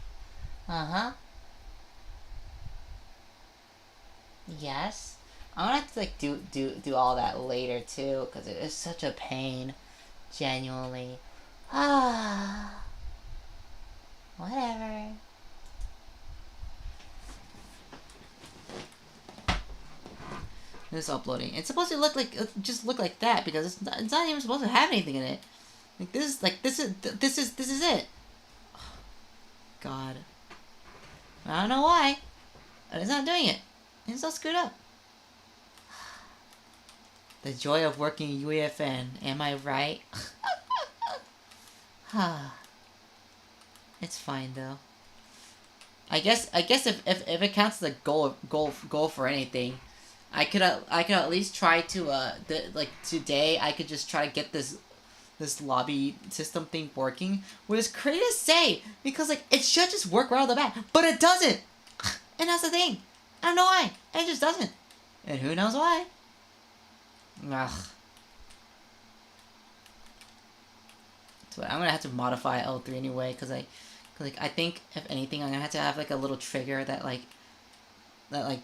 yes, I'm gonna have to like do all that later too, because it is such a pain, genuinely. Whatever. It's uploading. It's supposed to look like just look like that because it's not even supposed to have anything in it. This is it. God. I don't know why, but it's not doing it. It's all screwed up. The joy of working UEFN. Am I right? It's fine though. I guess if it counts as a goal for anything, I could at least try to like today I could just try to get this lobby system thing working, which is crazy to say because like it should just work right off the bat, but it doesn't, and that's the thing. I don't know why. It just doesn't, and who knows why. Ugh. So I'm gonna have to modify L3 anyway, cause I think if anything I'm gonna have to have like a little trigger that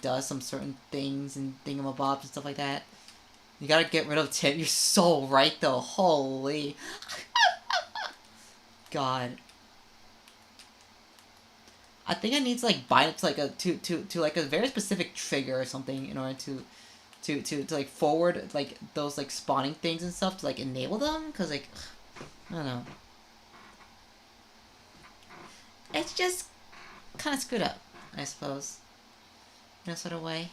does some certain things and thingamabobs and stuff like that. You gotta get rid of Tim. You're so right though. Holy. God. I think I need to like bind it to like a to like a very specific trigger or something in order to like forward like those like spawning things and stuff to like enable them, cause like I don't know. It's just kind of screwed up, I suppose, in a sort of way.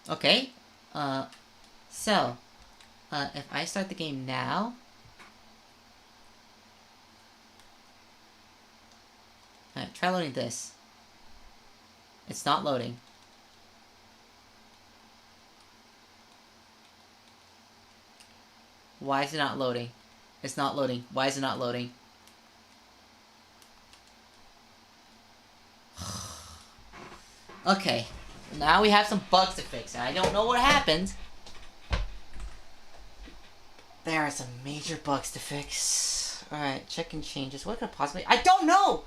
Okay. So, if I start the game now. Alright, try loading this. It's not loading. Why is it not loading? It's not loading. Why is it not loading? Okay. Now we have some bugs to fix, and I don't know what happened. There are some major bugs to fix. Alright, checking changes. What could possibly... I don't know!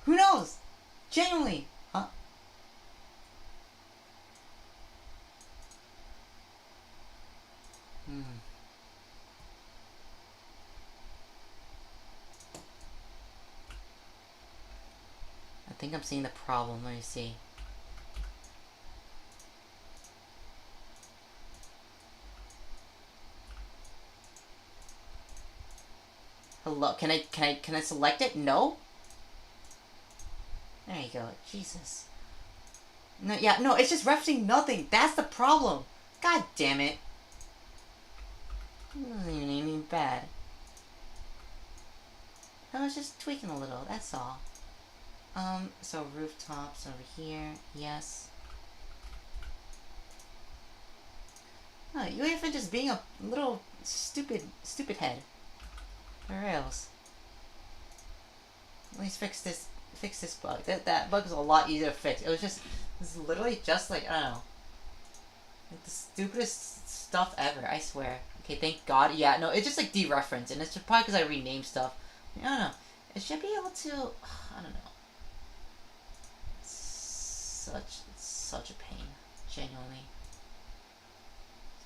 Who knows? Genuinely. Huh? I think I'm seeing the problem. Let me see. Hello? Can I select it? No? There you go. Jesus. No, yeah, no, it's just referencing nothing. That's the problem. God damn it. It doesn't even mean bad. I was just tweaking a little, that's all. So rooftops over here, yes. Oh, UEFN just being a little stupid head. Or else. At least fix this bug. That bug was a lot easier to fix. This is literally just like, I don't know. Like the stupidest stuff ever, I swear. Okay, thank God. Yeah, no, it's just like dereference, and it's just probably because I renamed stuff. I don't know. It should be able to, I don't know. It's such a pain, genuinely.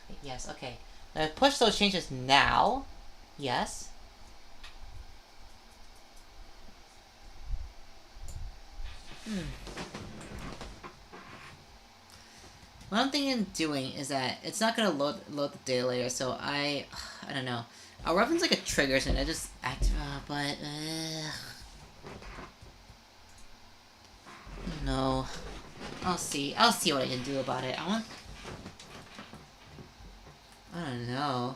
Okay, yes, okay. Now push those changes now. Yes. What I'm thinking of doing is that it's not gonna load the data layer, so I don't know. I'll reference like a trigger, and I just act. But no. I'll see. I'll see what I can do about it. I don't know.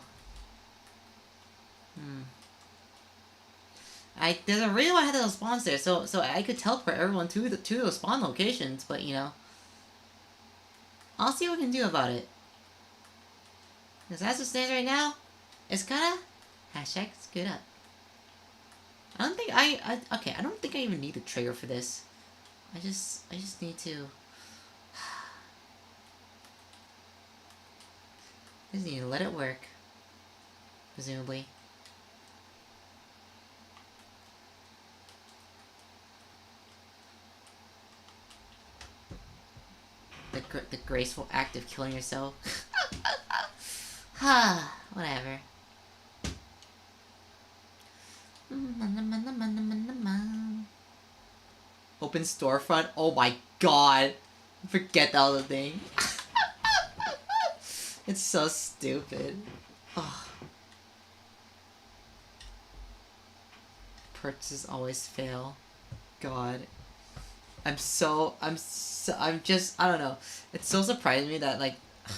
There's a reason why I had those spawns there, so I could teleport everyone to those spawn locations, but you know. I'll see what I can do about it. Because as it stands right now, it's kinda hashtag screwed up. I don't think okay, I don't think I even need a trigger for this. I just need to I just need to let it work. Presumably. The graceful act of killing yourself. Whatever. Open storefront? Oh my god. Forget that was a thing. It's so stupid. Oh. Purchases always fail. God. I'm just, I don't know. It's so surprising me that, like, I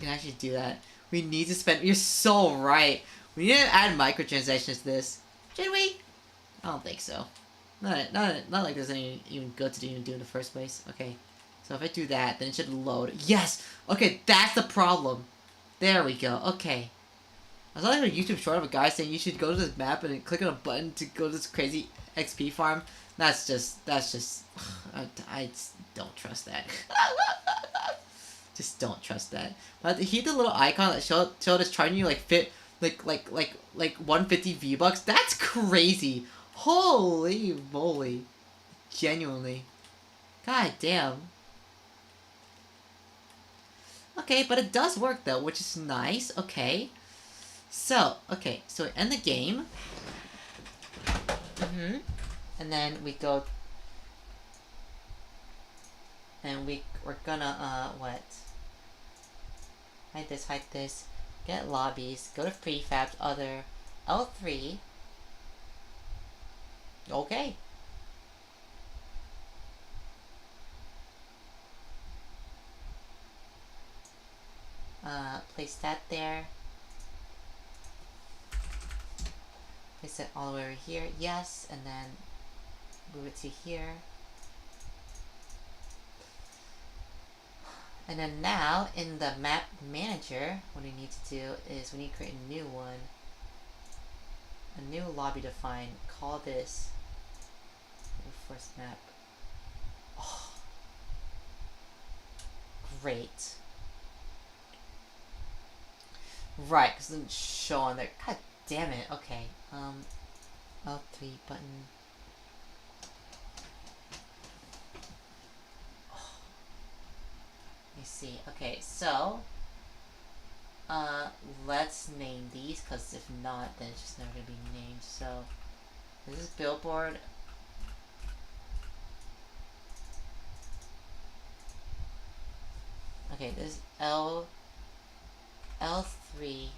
can actually do that. We need to spend, you're so right. We need to add microtransactions to this. Should we? I don't think so. Not like there's any even good to do in the first place. Okay. So if I do that, then it should load. Yes! Okay, that's the problem. There we go. Okay. I saw like a YouTube short of a guy saying you should go to this map and click on a button to go to this crazy XP farm. That's just, I just don't trust that. Just don't trust that. But he did a little icon that showed us charging you like 150 V-Bucks. That's crazy. Holy moly. Genuinely. God damn. Okay, but it does work though, which is nice. Okay. So we end the game. And then we go, and we're gonna, what? Hide this, get lobbies, go to prefabs, other, L3, okay. Place that there. Place it all the way over here, yes, and then move it to here. And then now, in the map manager, what we need to do is we need to create a new one. A new lobby to find. Call this first map. Oh. Great. Right, because it didn't show on there. God damn it. Okay. L3 button. Let me see. Okay, so let's name these, because if not, then it's just never gonna be named. So this is billboard. Okay, this is L3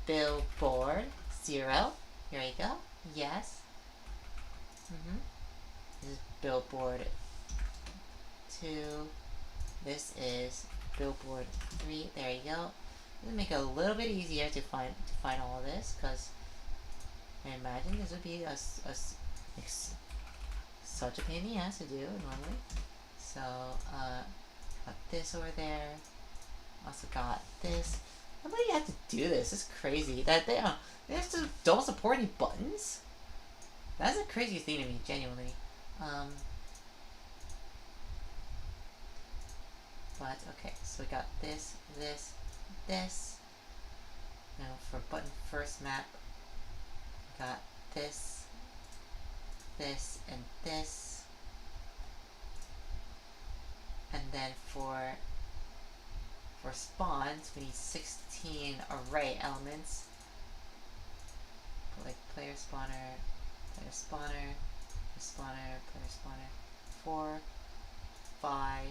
billboard 0. Here we go. Yes. This is billboard 2. This is billboard 3. There you go. This will make it a little bit easier to find all of this, because I imagine this would be such a pain in the ass to do normally. So got this over there. Also got this. Nobody had to do this. It's crazy that they just don't support any buttons. That's a crazy thing to me, genuinely. But okay, so we got this. Now for button first map, we got this, and this. And then for spawns, we need 16 array elements. Like player spawner, spawner, player spawner. 4, 5,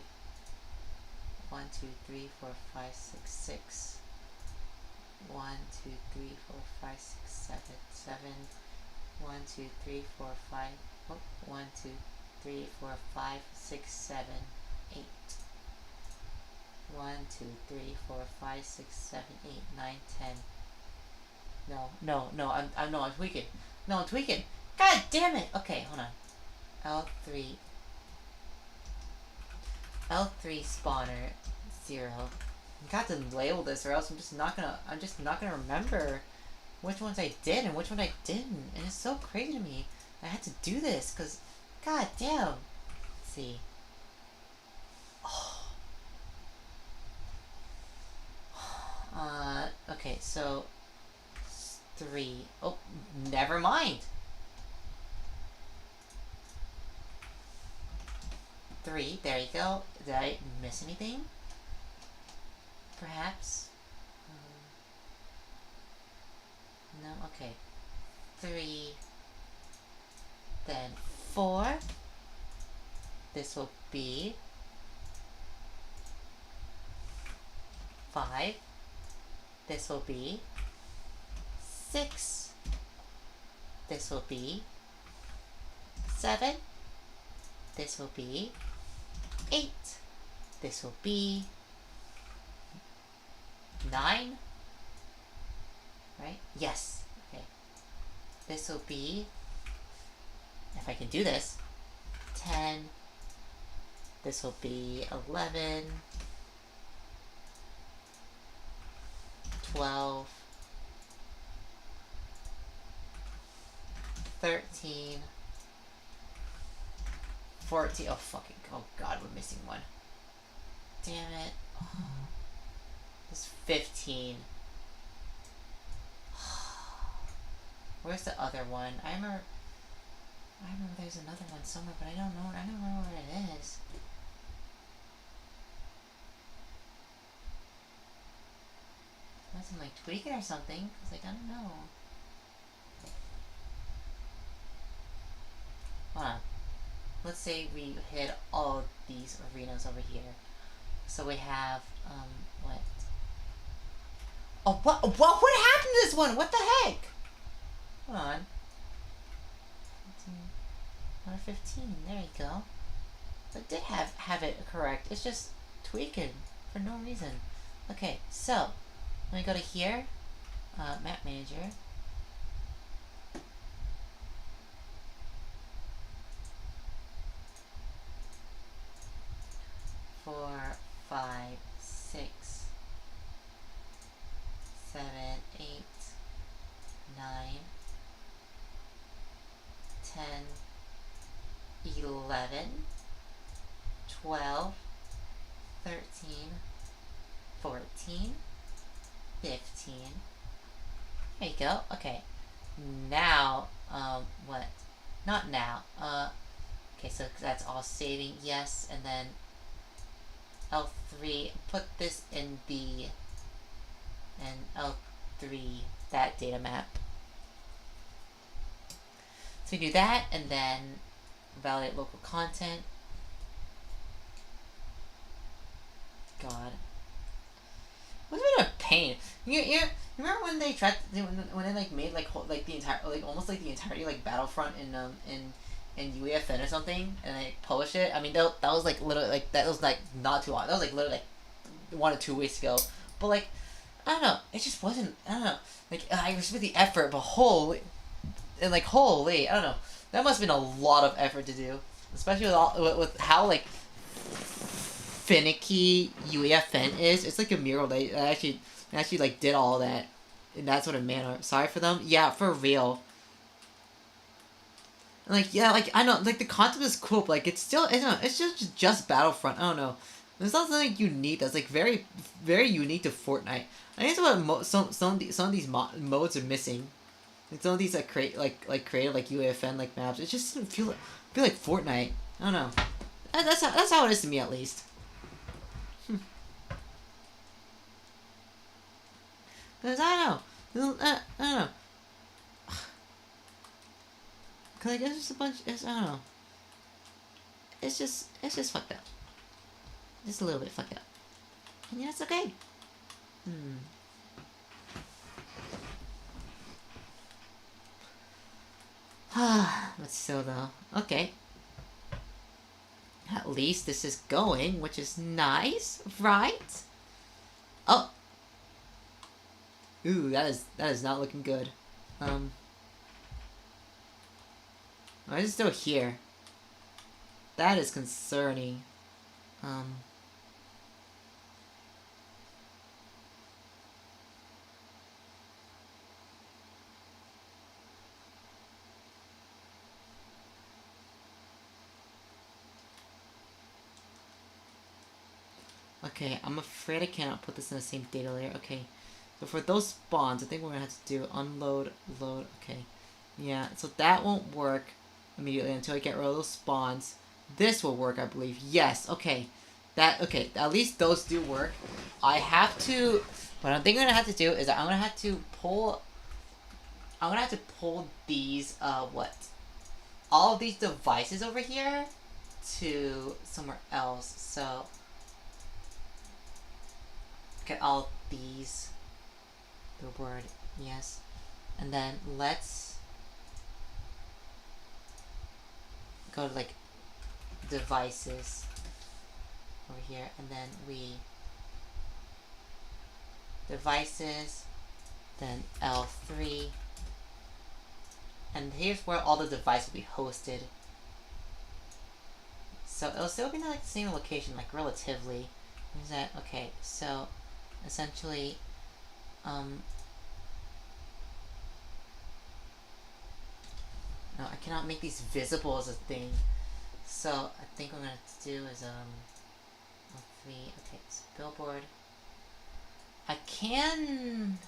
1, 2, 3, 4, 5, 6, 6. 1, 2, 3, 4, 5, 6, 7, 7. 1, 2, 3, 4, 5. Oh, 1, 2, 3, 4, 5, 6, 7, 8. 1, 2, 3, 4, 5, 6, 7, 8, 9, 10. No, I'm tweaking. No, I'm tweaking. God damn it! Okay, hold on. L3 spawner 0. I got to label this, or else I'm just not gonna remember which ones I did and which one I didn't. And it's so crazy to me. I had to do this because, god damn. Let's see. Oh. Okay, so 3. Oh, never mind. 3. There you go. Did I miss anything? Perhaps. No. Okay. 3. Then 4. This will be 5. This will be 6. This will be 7. This will be 8. This will be 9. Right? Yes. Okay. This will be, if I can do this, 10. This will be 11. 12. 13. 14. Oh, fucking. Oh, God, we're missing one. Damn it. It's 15. Where's the other one? I remember there's another one somewhere, but I don't remember what it is. Unless I'm like tweaking or something, because I don't know. Hold on. Let's say we hit all of these arenas over here. So we have, what? Oh, what happened to this one? What the heck? Hold on. 15. There you go. So it did have it correct. It's just tweaking for no reason. Okay, so let me go to here. Map manager. 4, 5, 6, 7, 8, 9, 10, 11, 12, 13, 14, 15. There you go. Okay. Now, what? Not now. Okay, so that's all saving. Yes, and then L3, put this in B, and L3, that data map. So we do that, and then validate local content. God. What's a bit of a pain? You remember when they tried when they like made like the entire almost like the entirety like Battlefront in UEFN or something, and they published it? I mean that was like literally like that was like not too long. That was like literally like 1 or 2 weeks ago. But like I don't know, it just wasn't. I don't know. Like I respect the effort, but holy, I don't know. That must have been a lot of effort to do, especially with how like finicky UEFN is. It's like a miracle they actually like did all that in that sort of manner. Sorry for them. Yeah, for real. Like yeah, like I know, like the concept is cool, but like it's just Battlefront. I don't know. There's not something unique that's like very very unique to Fortnite. I think that's what some of these modes are missing. Like some of these like creative like UEFN like maps. It just doesn't feel like Fortnite. I don't know. That's how it is to me at least. Because I don't know. Like, it's just a bunch, I don't know. It's just fucked up. Just a little bit fucked up. And yeah, it's okay. But still though. Okay. At least this is going, which is nice, right? Oh! Ooh, that is not looking good. Why is it still here? That is concerning. Okay, I'm afraid I cannot put this in the same data layer. Okay, so for those spawns, I think we're gonna have to do unload, load. Okay, yeah, so that won't work immediately until I get rid of those spawns. This will work, I believe. Yes, okay. Okay, at least those do work. I have to, what I think I'm gonna have to do is I'm gonna have to pull these, all of these devices over here to somewhere else, so get all these, billboard, yes, and then let's go to like devices over here, and then we devices, then L3, and here's where all the devices will be hosted. So it'll still be in like the same location, like relatively. Is that okay? So essentially, no, I cannot make these visible as a thing. So I think what I'm gonna have to do is L3. Okay, so billboard. I can.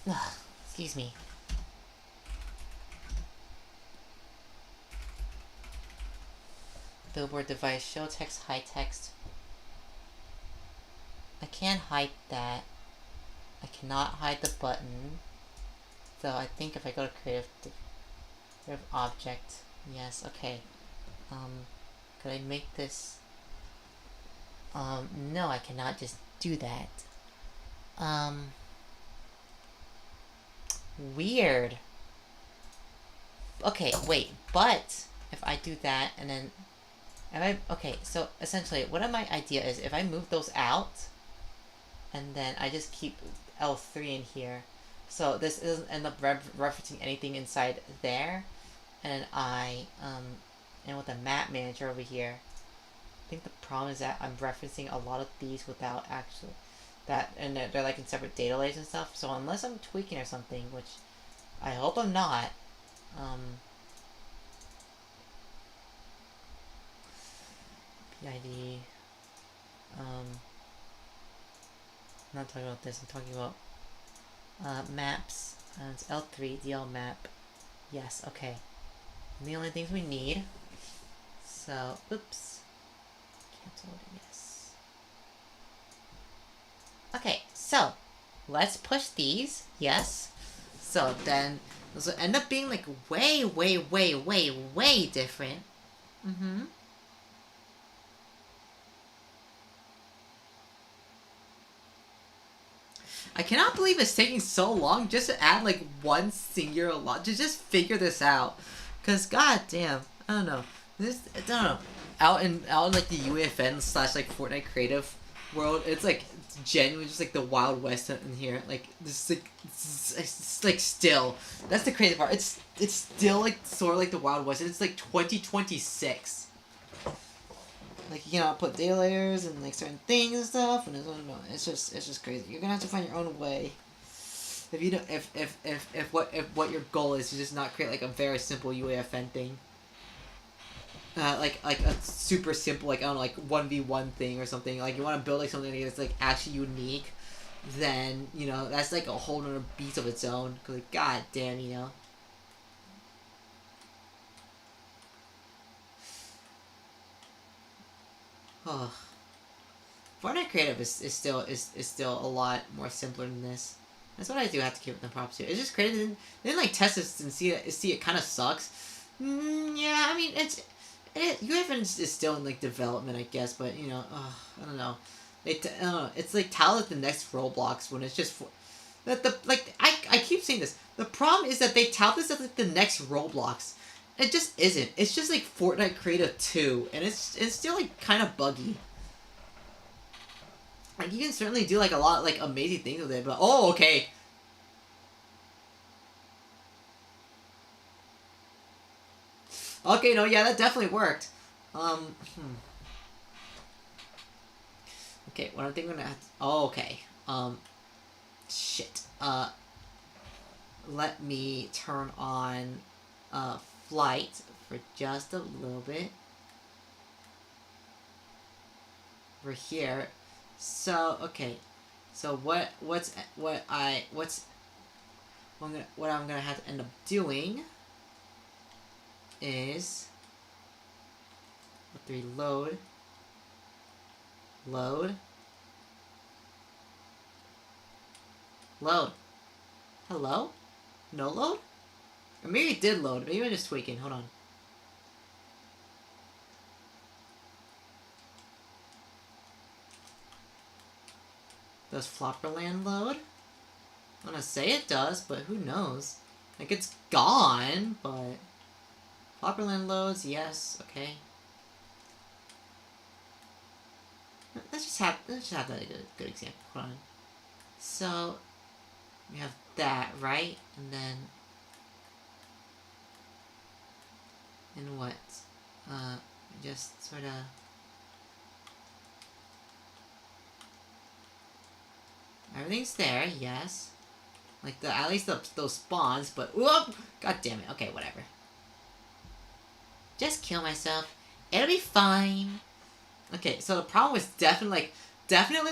Ugh, excuse me. Billboard device, show text, hide text. I can hide that. I cannot hide the button. So I think if I go to creative object, yes, okay. Could I make this? No, I cannot just do that. Weird. Okay, wait, but if I do that and then okay, so essentially what my idea is if I move those out and then I just keep L3 in here, so this doesn't end up referencing anything inside there, and and with the map manager over here, I think the problem is that I'm referencing a lot of these without actually and they're like in separate data layers and stuff, so unless I'm tweaking or something, which I hope I'm not, PID, I'm not talking about this, I'm talking about maps, it's L3, DL map, yes, okay, and the only things we need, so, oops, cancel, yes, okay, so, let's push these, yes, so then, those will end up being like way, way, way, way, way different, I cannot believe it's taking so long just to add like one singular lot to just figure this out. Cause god damn, I don't know. I don't know. Out in like the UEFN / like Fortnite creative world, it's like genuinely just like the Wild West in here. Like this like it's like still. That's the crazy part. It's still like sort of like the Wild West. It's like 2026. Like you cannot put data layers and like certain things and stuff, and it's just crazy. You're gonna have to find your own way. If you don't, if what your goal is to just not create like a very simple UEFN thing, like a super simple like I don't know like 1v1 thing or something. Like you want to build like something that's like actually unique, then you know that's like a whole other beast of its own. Cause like god damn, you know. Fortnite Creative is still a lot more simpler than this. That's what I do have to give them props to. It's just crazy. They didn't like test this and see it kind of sucks. Yeah, I mean UEFN is still in like development, I guess, but you know, I don't know. It's like tout the next Roblox when it's just I keep saying this. The problem is that they tout this as like the next Roblox. It just isn't. It's just like Fortnite Creative 2, and it's still like kind of buggy. Like, you can certainly do like a lot like amazing things with it, but oh, okay. Okay, no, yeah, that definitely worked. Okay, what I'm thinking oh, okay. Shit. Let me turn on flight for just a little bit. Over here. So, okay. So what I'm gonna have to end up doing is load. Hello? No load? Or maybe it did load. Maybe I'm just tweaking. Hold on. Does Flopperland load? I'm gonna say it does, but who knows? Like, it's gone, but... Flopperland loads, yes, okay. Let's just have that a good example. Hold on. So, we have that, right? And then... And what? Just sort of... Everything's there, yes. Like, at least those spawns, but... Whoop! God damn it. Okay, whatever. Just kill myself. It'll be fine. Okay, so the problem was definitely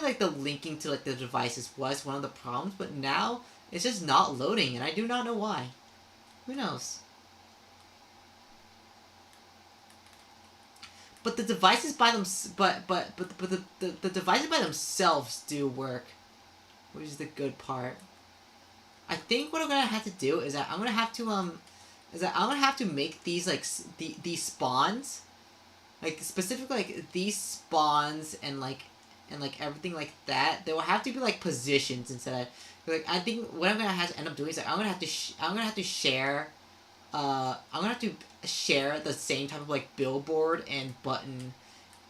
like the linking to like the devices was one of the problems, but now it's just not loading, and I do not know why. Who knows? But the devices by them, but the devices by themselves do work, which is the good part. I think what I'm gonna have to do is that I'm gonna have to make these like these spawns, like specifically like these spawns and everything like that. They will have to be like positions instead of like I think what I'm gonna have to end up doing is like I'm gonna have to share the same type of like billboard and button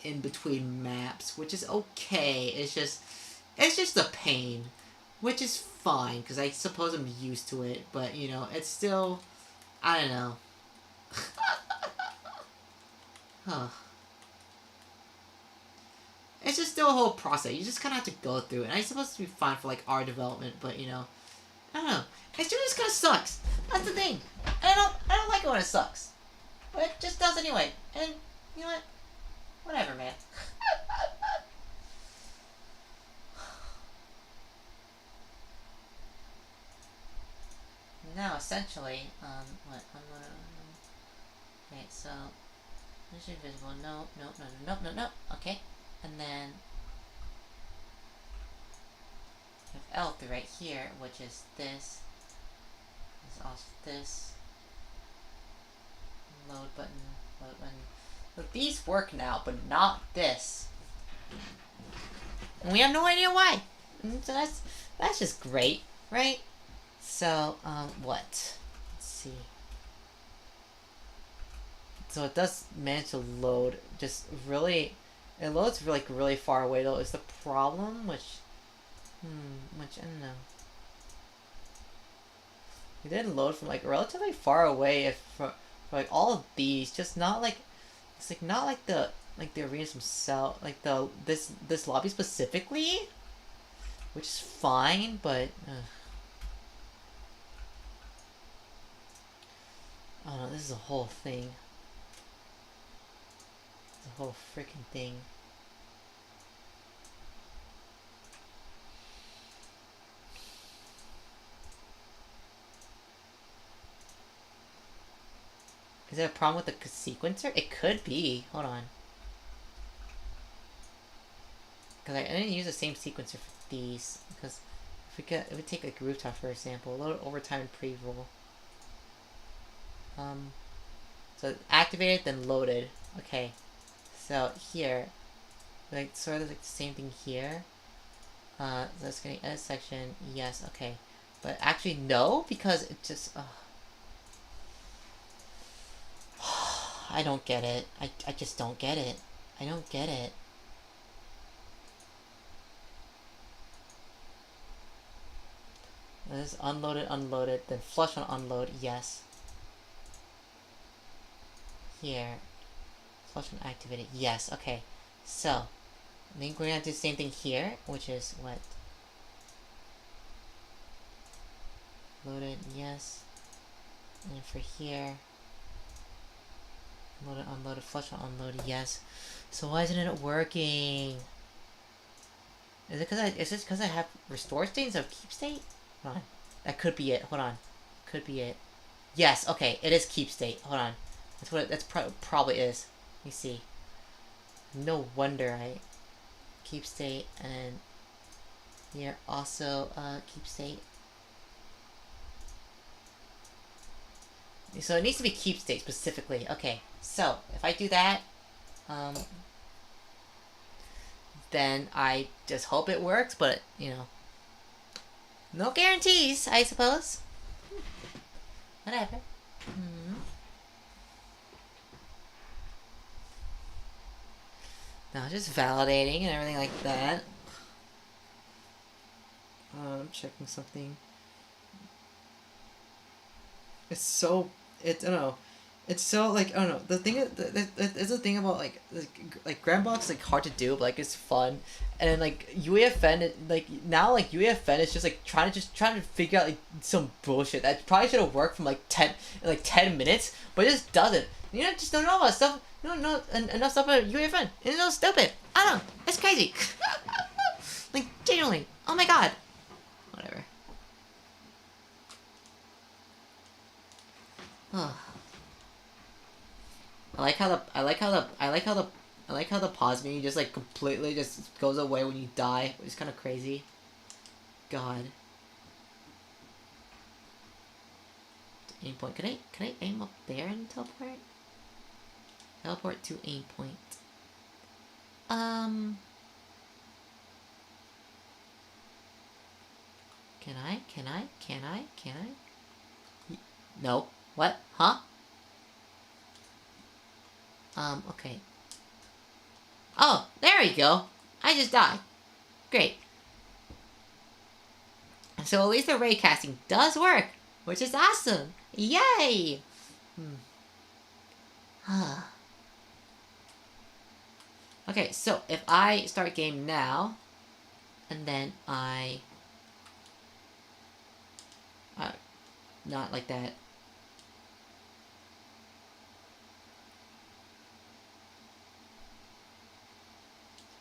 in between maps, which is okay. It's just a pain, which is fine because I suppose I'm used to it. But you know, it's still, I don't know. Huh. It's just still a whole process. You just kind of have to go through it. And it's supposed to be fine for like our development, but you know, I don't know. It just kind of sucks. That's the thing. I don't like it when it sucks, but it just does anyway. And you know what? Whatever, man. Now, essentially, what I'm gonna. Okay, so mission invisible. No. Okay, and then we have L3 right here, which is this. Is also this. Load button. So these work now, but not this. And we have no idea why. So that's just great, right? So, what? Let's see. So it does manage to load, just really, it loads like really far away though is the problem, which I don't know. It did load from like relatively far away if for like all of these, just not like, it's like not like the arenas themselves, like this lobby specifically, which is fine, but I don't know, this is a whole thing. The whole freaking thing. Is there a problem with the sequencer? It could be. Hold on. Because I didn't use the same sequencer for these. Because if we take like rooftop for example, load overtime and pre-roll. So activated then loaded. Okay, so here, like sort of like the same thing here. So that's gonna edit section. Yes, okay, but actually no, because it just. I don't get it. I just don't get it. I don't get it. This is unloaded, unloaded, then flush on unload, yes. Here. Flush on activated, yes, okay. So, I think we're gonna do the same thing here, which is what? Loaded, yes. And for here, loaded, unloaded, flush on unloaded, yes. So why isn't it working? Is this because I have restore state instead of keep state? Hold on. That could be it. Hold on. Could be it. Yes, okay. It is keep state. Hold on. That's what that's probably is. Let me see. No wonder I keep state and here also keep state. So it needs to be keep state specifically. Okay. So if I do that, then I just hope it works, but you know, no guarantees, I suppose. Whatever. No, just validating and everything like that. I'm checking something. It's so, I don't know. It's so like I don't know. The thing is, there's a thing about like Grandbox like hard to do, but like it's fun, and then like UEFN like now like UEFN is just like trying to figure out like some bullshit that probably should have worked from like 10 minutes, but it just doesn't. You know, just don't know about stuff. You don't know enough stuff about UEFN. It's so stupid. I don't know. It's crazy. Like genuinely. Oh my god. Whatever. Oh. I like how the pause menu just like completely just goes away when you die. It's kind of crazy. God. Aim point. Can I aim up there and teleport? Teleport to aim point. Can I? No. What? Huh? Okay. Oh, there we go. I just died. Great. So at least the ray casting does work, which is awesome. Yay! Okay, so if I start game now, and then not like that.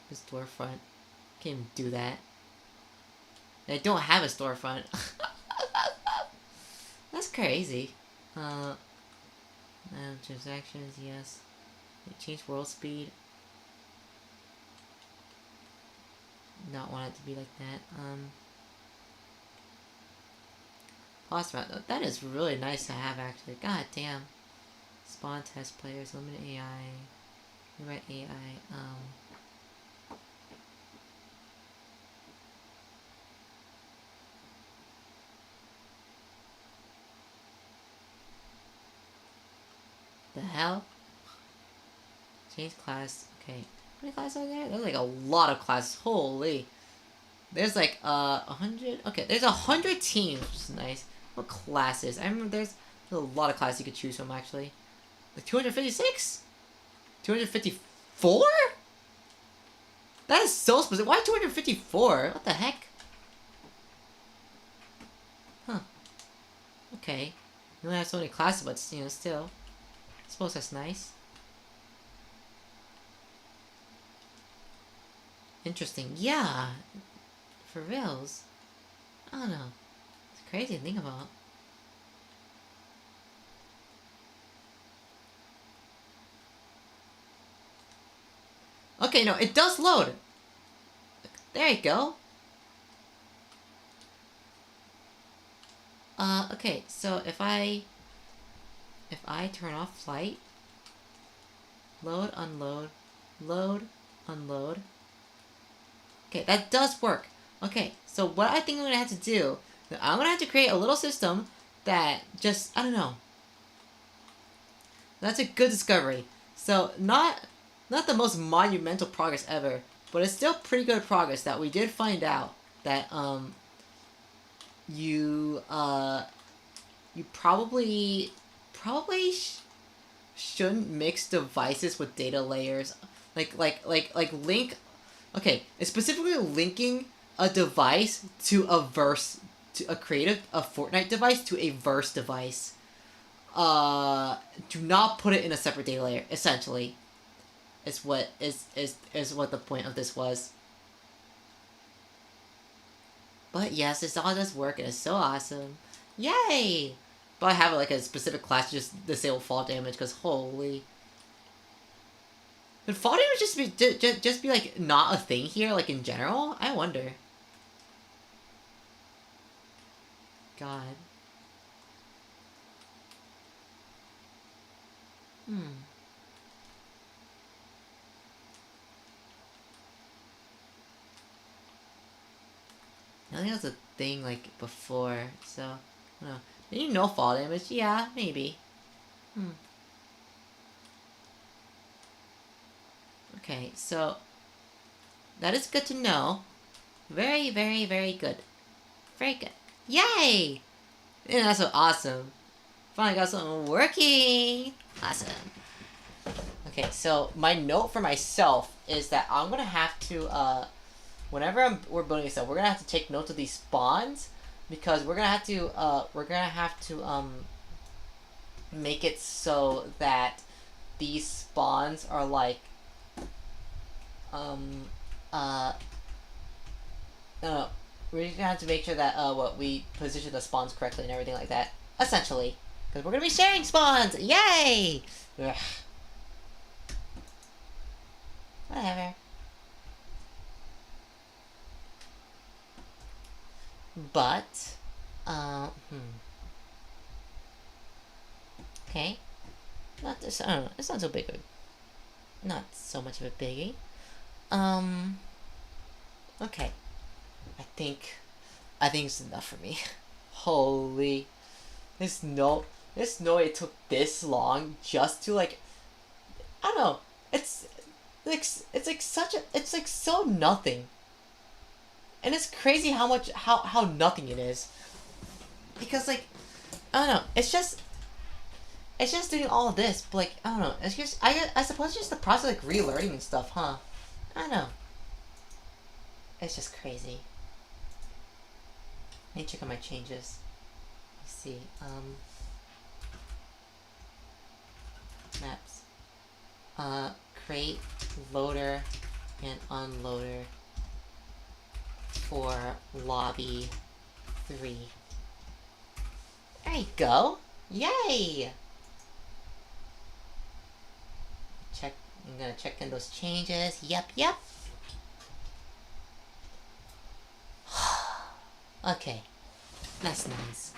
The storefront. Can't even do that. I don't have a storefront. That's crazy. Transactions, yes. Change world speed. Not want it to be like that. Pause route. That is really nice to have, actually. God damn. Spawn test players, limit AI. Rewrite AI. The hell? Change class. Okay. How many classes are there? There's like a lot of classes. Holy. There's like 100. Okay, there's 100 teams, which is nice. What classes? I remember there's a lot of classes you could choose from actually. Like 256? 254? That is so specific. Why 254? What the heck? Huh. Okay. You only have so many classes, but you know, still. I suppose that's nice. Interesting. Yeah. For reals. I don't know. It's crazy to think about. Okay, no, it does load. There you go. Okay, so if I turn off flight, load, unload, load, unload. Okay, that does work. Okay, so what I think I'm gonna have to do, I'm gonna have to create a little system that just, I don't know. That's a good discovery. So not the most monumental progress ever, but it's still pretty good progress that we did find out that you you probably shouldn't mix devices with data layers. Like link. Okay, it's specifically linking a device to a verse, to a Fortnite device to a verse device. Do not put it in a separate data layer. Essentially, is what the point of this was. But yes, this all does work, and it's so awesome. Yay! But I have like a specific class to just disable fall damage, because holy. Would fall damage just be like not a thing here, like in general? I wonder. God. I think that was a thing like before, so I don't know. Maybe no fall damage, yeah, maybe. Okay, so that is good to know. Very, very, very good. Very good. Yay! Yeah, that's so awesome. Finally got something working. Awesome. Okay, so my note for myself is that I'm gonna have to, whenever we're building stuff, we're gonna have to take notes of these spawns, because we're gonna have to, make it so that these spawns are like, no, we're gonna have to make sure that, we position the spawns correctly and everything like that, essentially. Because we're gonna be sharing spawns! Yay! Ugh. Whatever. But, okay. Not this, I don't know, it's not so big. Not so much of a biggie. Okay. I think it's enough for me. Holy. This note, it took this long just to, like, I don't know. It's like so nothing. And it's crazy how nothing it is. Because, like, I don't know, it's just doing all of this, but, like, I don't know, it's just, I suppose it's just the process of, like, relearning and stuff, huh? I don't know. It's just crazy. Let me check on my changes. Let's see, maps. Create loader and unloader for lobby 3. There you go. Yay! I'm gonna check in those changes. Yep. Okay. That's nice.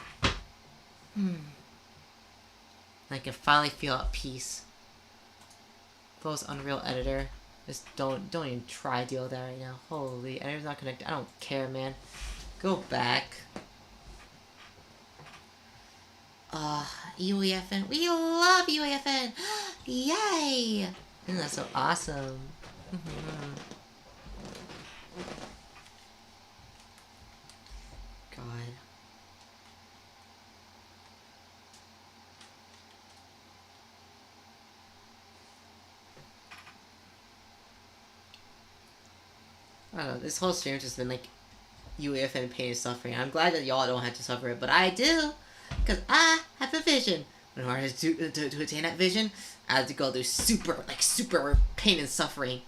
I can finally feel at peace. Close Unreal Editor. Just don't even try to deal with that right now. Holy, editor's not connected. I don't care, man. Go back. UEFN. We love UEFN! Yay! Isn't that so awesome? God. I don't know, this whole stream has just been like UEFN pain and suffering. I'm glad that y'all don't have to suffer it, but I do! Because I have a vision. In order to attain that vision, I have to go through super pain and suffering.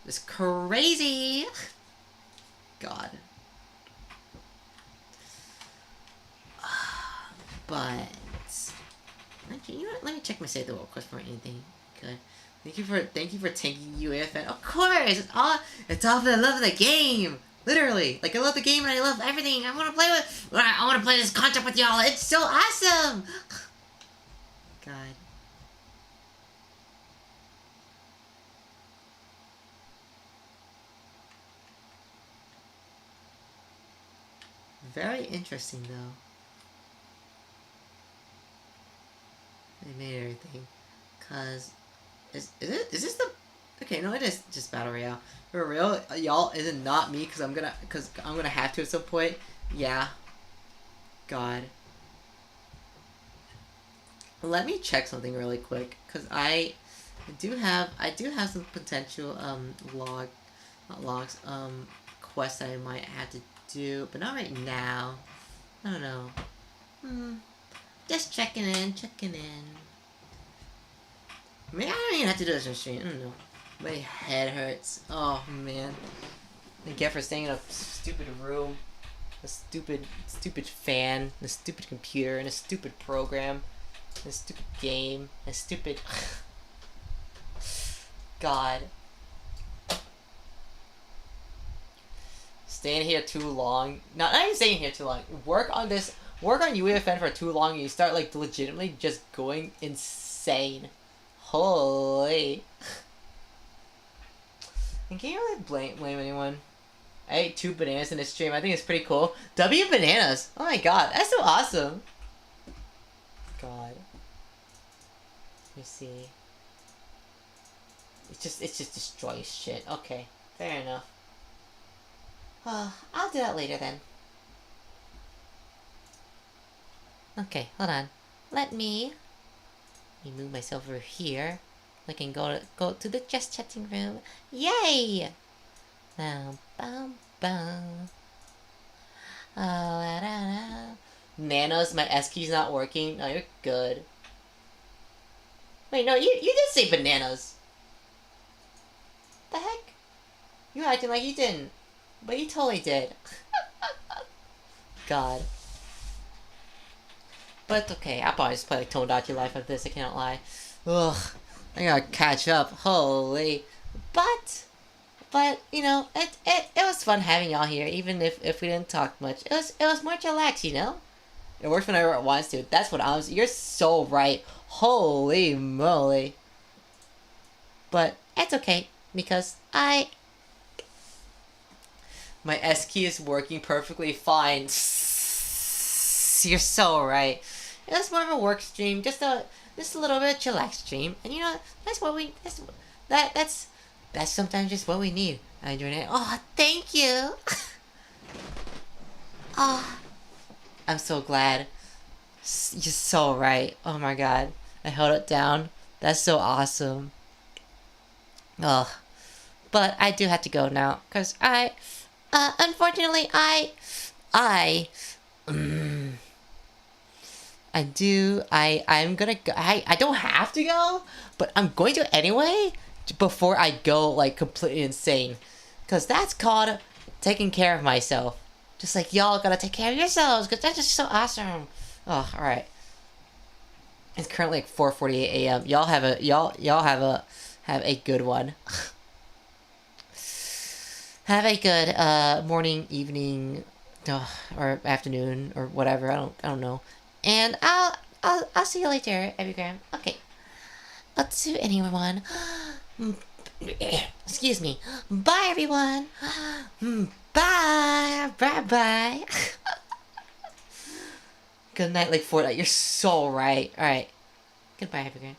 It's crazy! God. But actually, you know what? Let me check my save the world quest for anything good. Thank you for taking UEFN. Of course, it's all for the love of the game. Literally, like I love the game and I love everything. I want to play with. I want to play this contract with y'all. It's so awesome. God. Very interesting though. They made everything. Cause is this the okay, no it is just Battle Royale. For real, y'all, is it not me cause I'm gonna have to at some point? Yeah. God. Let me check something really quick, cause I do have some potential not logs, quests I might have to do, but not right now. I don't know. Just checking in. Maybe I don't even have to do this on stream. I don't know. My head hurts. Oh man. I get for staying in a stupid room, a stupid fan, a stupid computer, and a stupid program, and a stupid game, a stupid. God. Staying here too long. Not even staying here too long. Work on UEFN for too long and you start like legitimately just going insane. Holy. And can you really blame anyone? I ate 2 bananas in this stream. I think it's pretty cool. W bananas. Oh my god, that's so awesome. God. Let me see. It just destroys shit. Okay, fair enough. I'll do that later then. Okay, hold on. Let me move myself over here. I can go to the just chatting room. Yay! Bum bum bum. Oh, da, da. Nanos, my S key's not working. No, you're good. Wait, no, you did say bananas. The heck? You acting like you didn't. But you totally did. God. But it's okay, I'll probably just play like Tomodachi Life of this, I can't lie. Ugh. I gotta catch up. Holy. But you know, it was fun having y'all here, even if we didn't talk much. It was more chillax, you know? It works whenever it wants to. That's what you're so right. Holy moly. But it's okay, because my S key is working perfectly fine. You're so right. It was more of a work stream, just a little bit of chillax stream, and you know that's sometimes just what we need. I enjoyed it. Oh, thank you. Oh, I'm so glad. You're so right. Oh my god, I held it down. That's so awesome. Ugh. But I do have to go now, cause unfortunately, I'm gonna go. I don't have to go, but I'm going to anyway before I go like completely insane, cause that's called taking care of myself. Just like y'all gotta take care of yourselves, cause that's just so awesome. Oh, all right. It's currently like 4:48 a.m. Y'all have a good one. Have a good morning, evening, or afternoon, or whatever. I don't know. And I'll see you later, Epigram. Okay. Let's do anyone. Excuse me. Bye, everyone. Bye. Bye. Good night, like Fortnite. You're so right. All right. Goodbye, Epigram.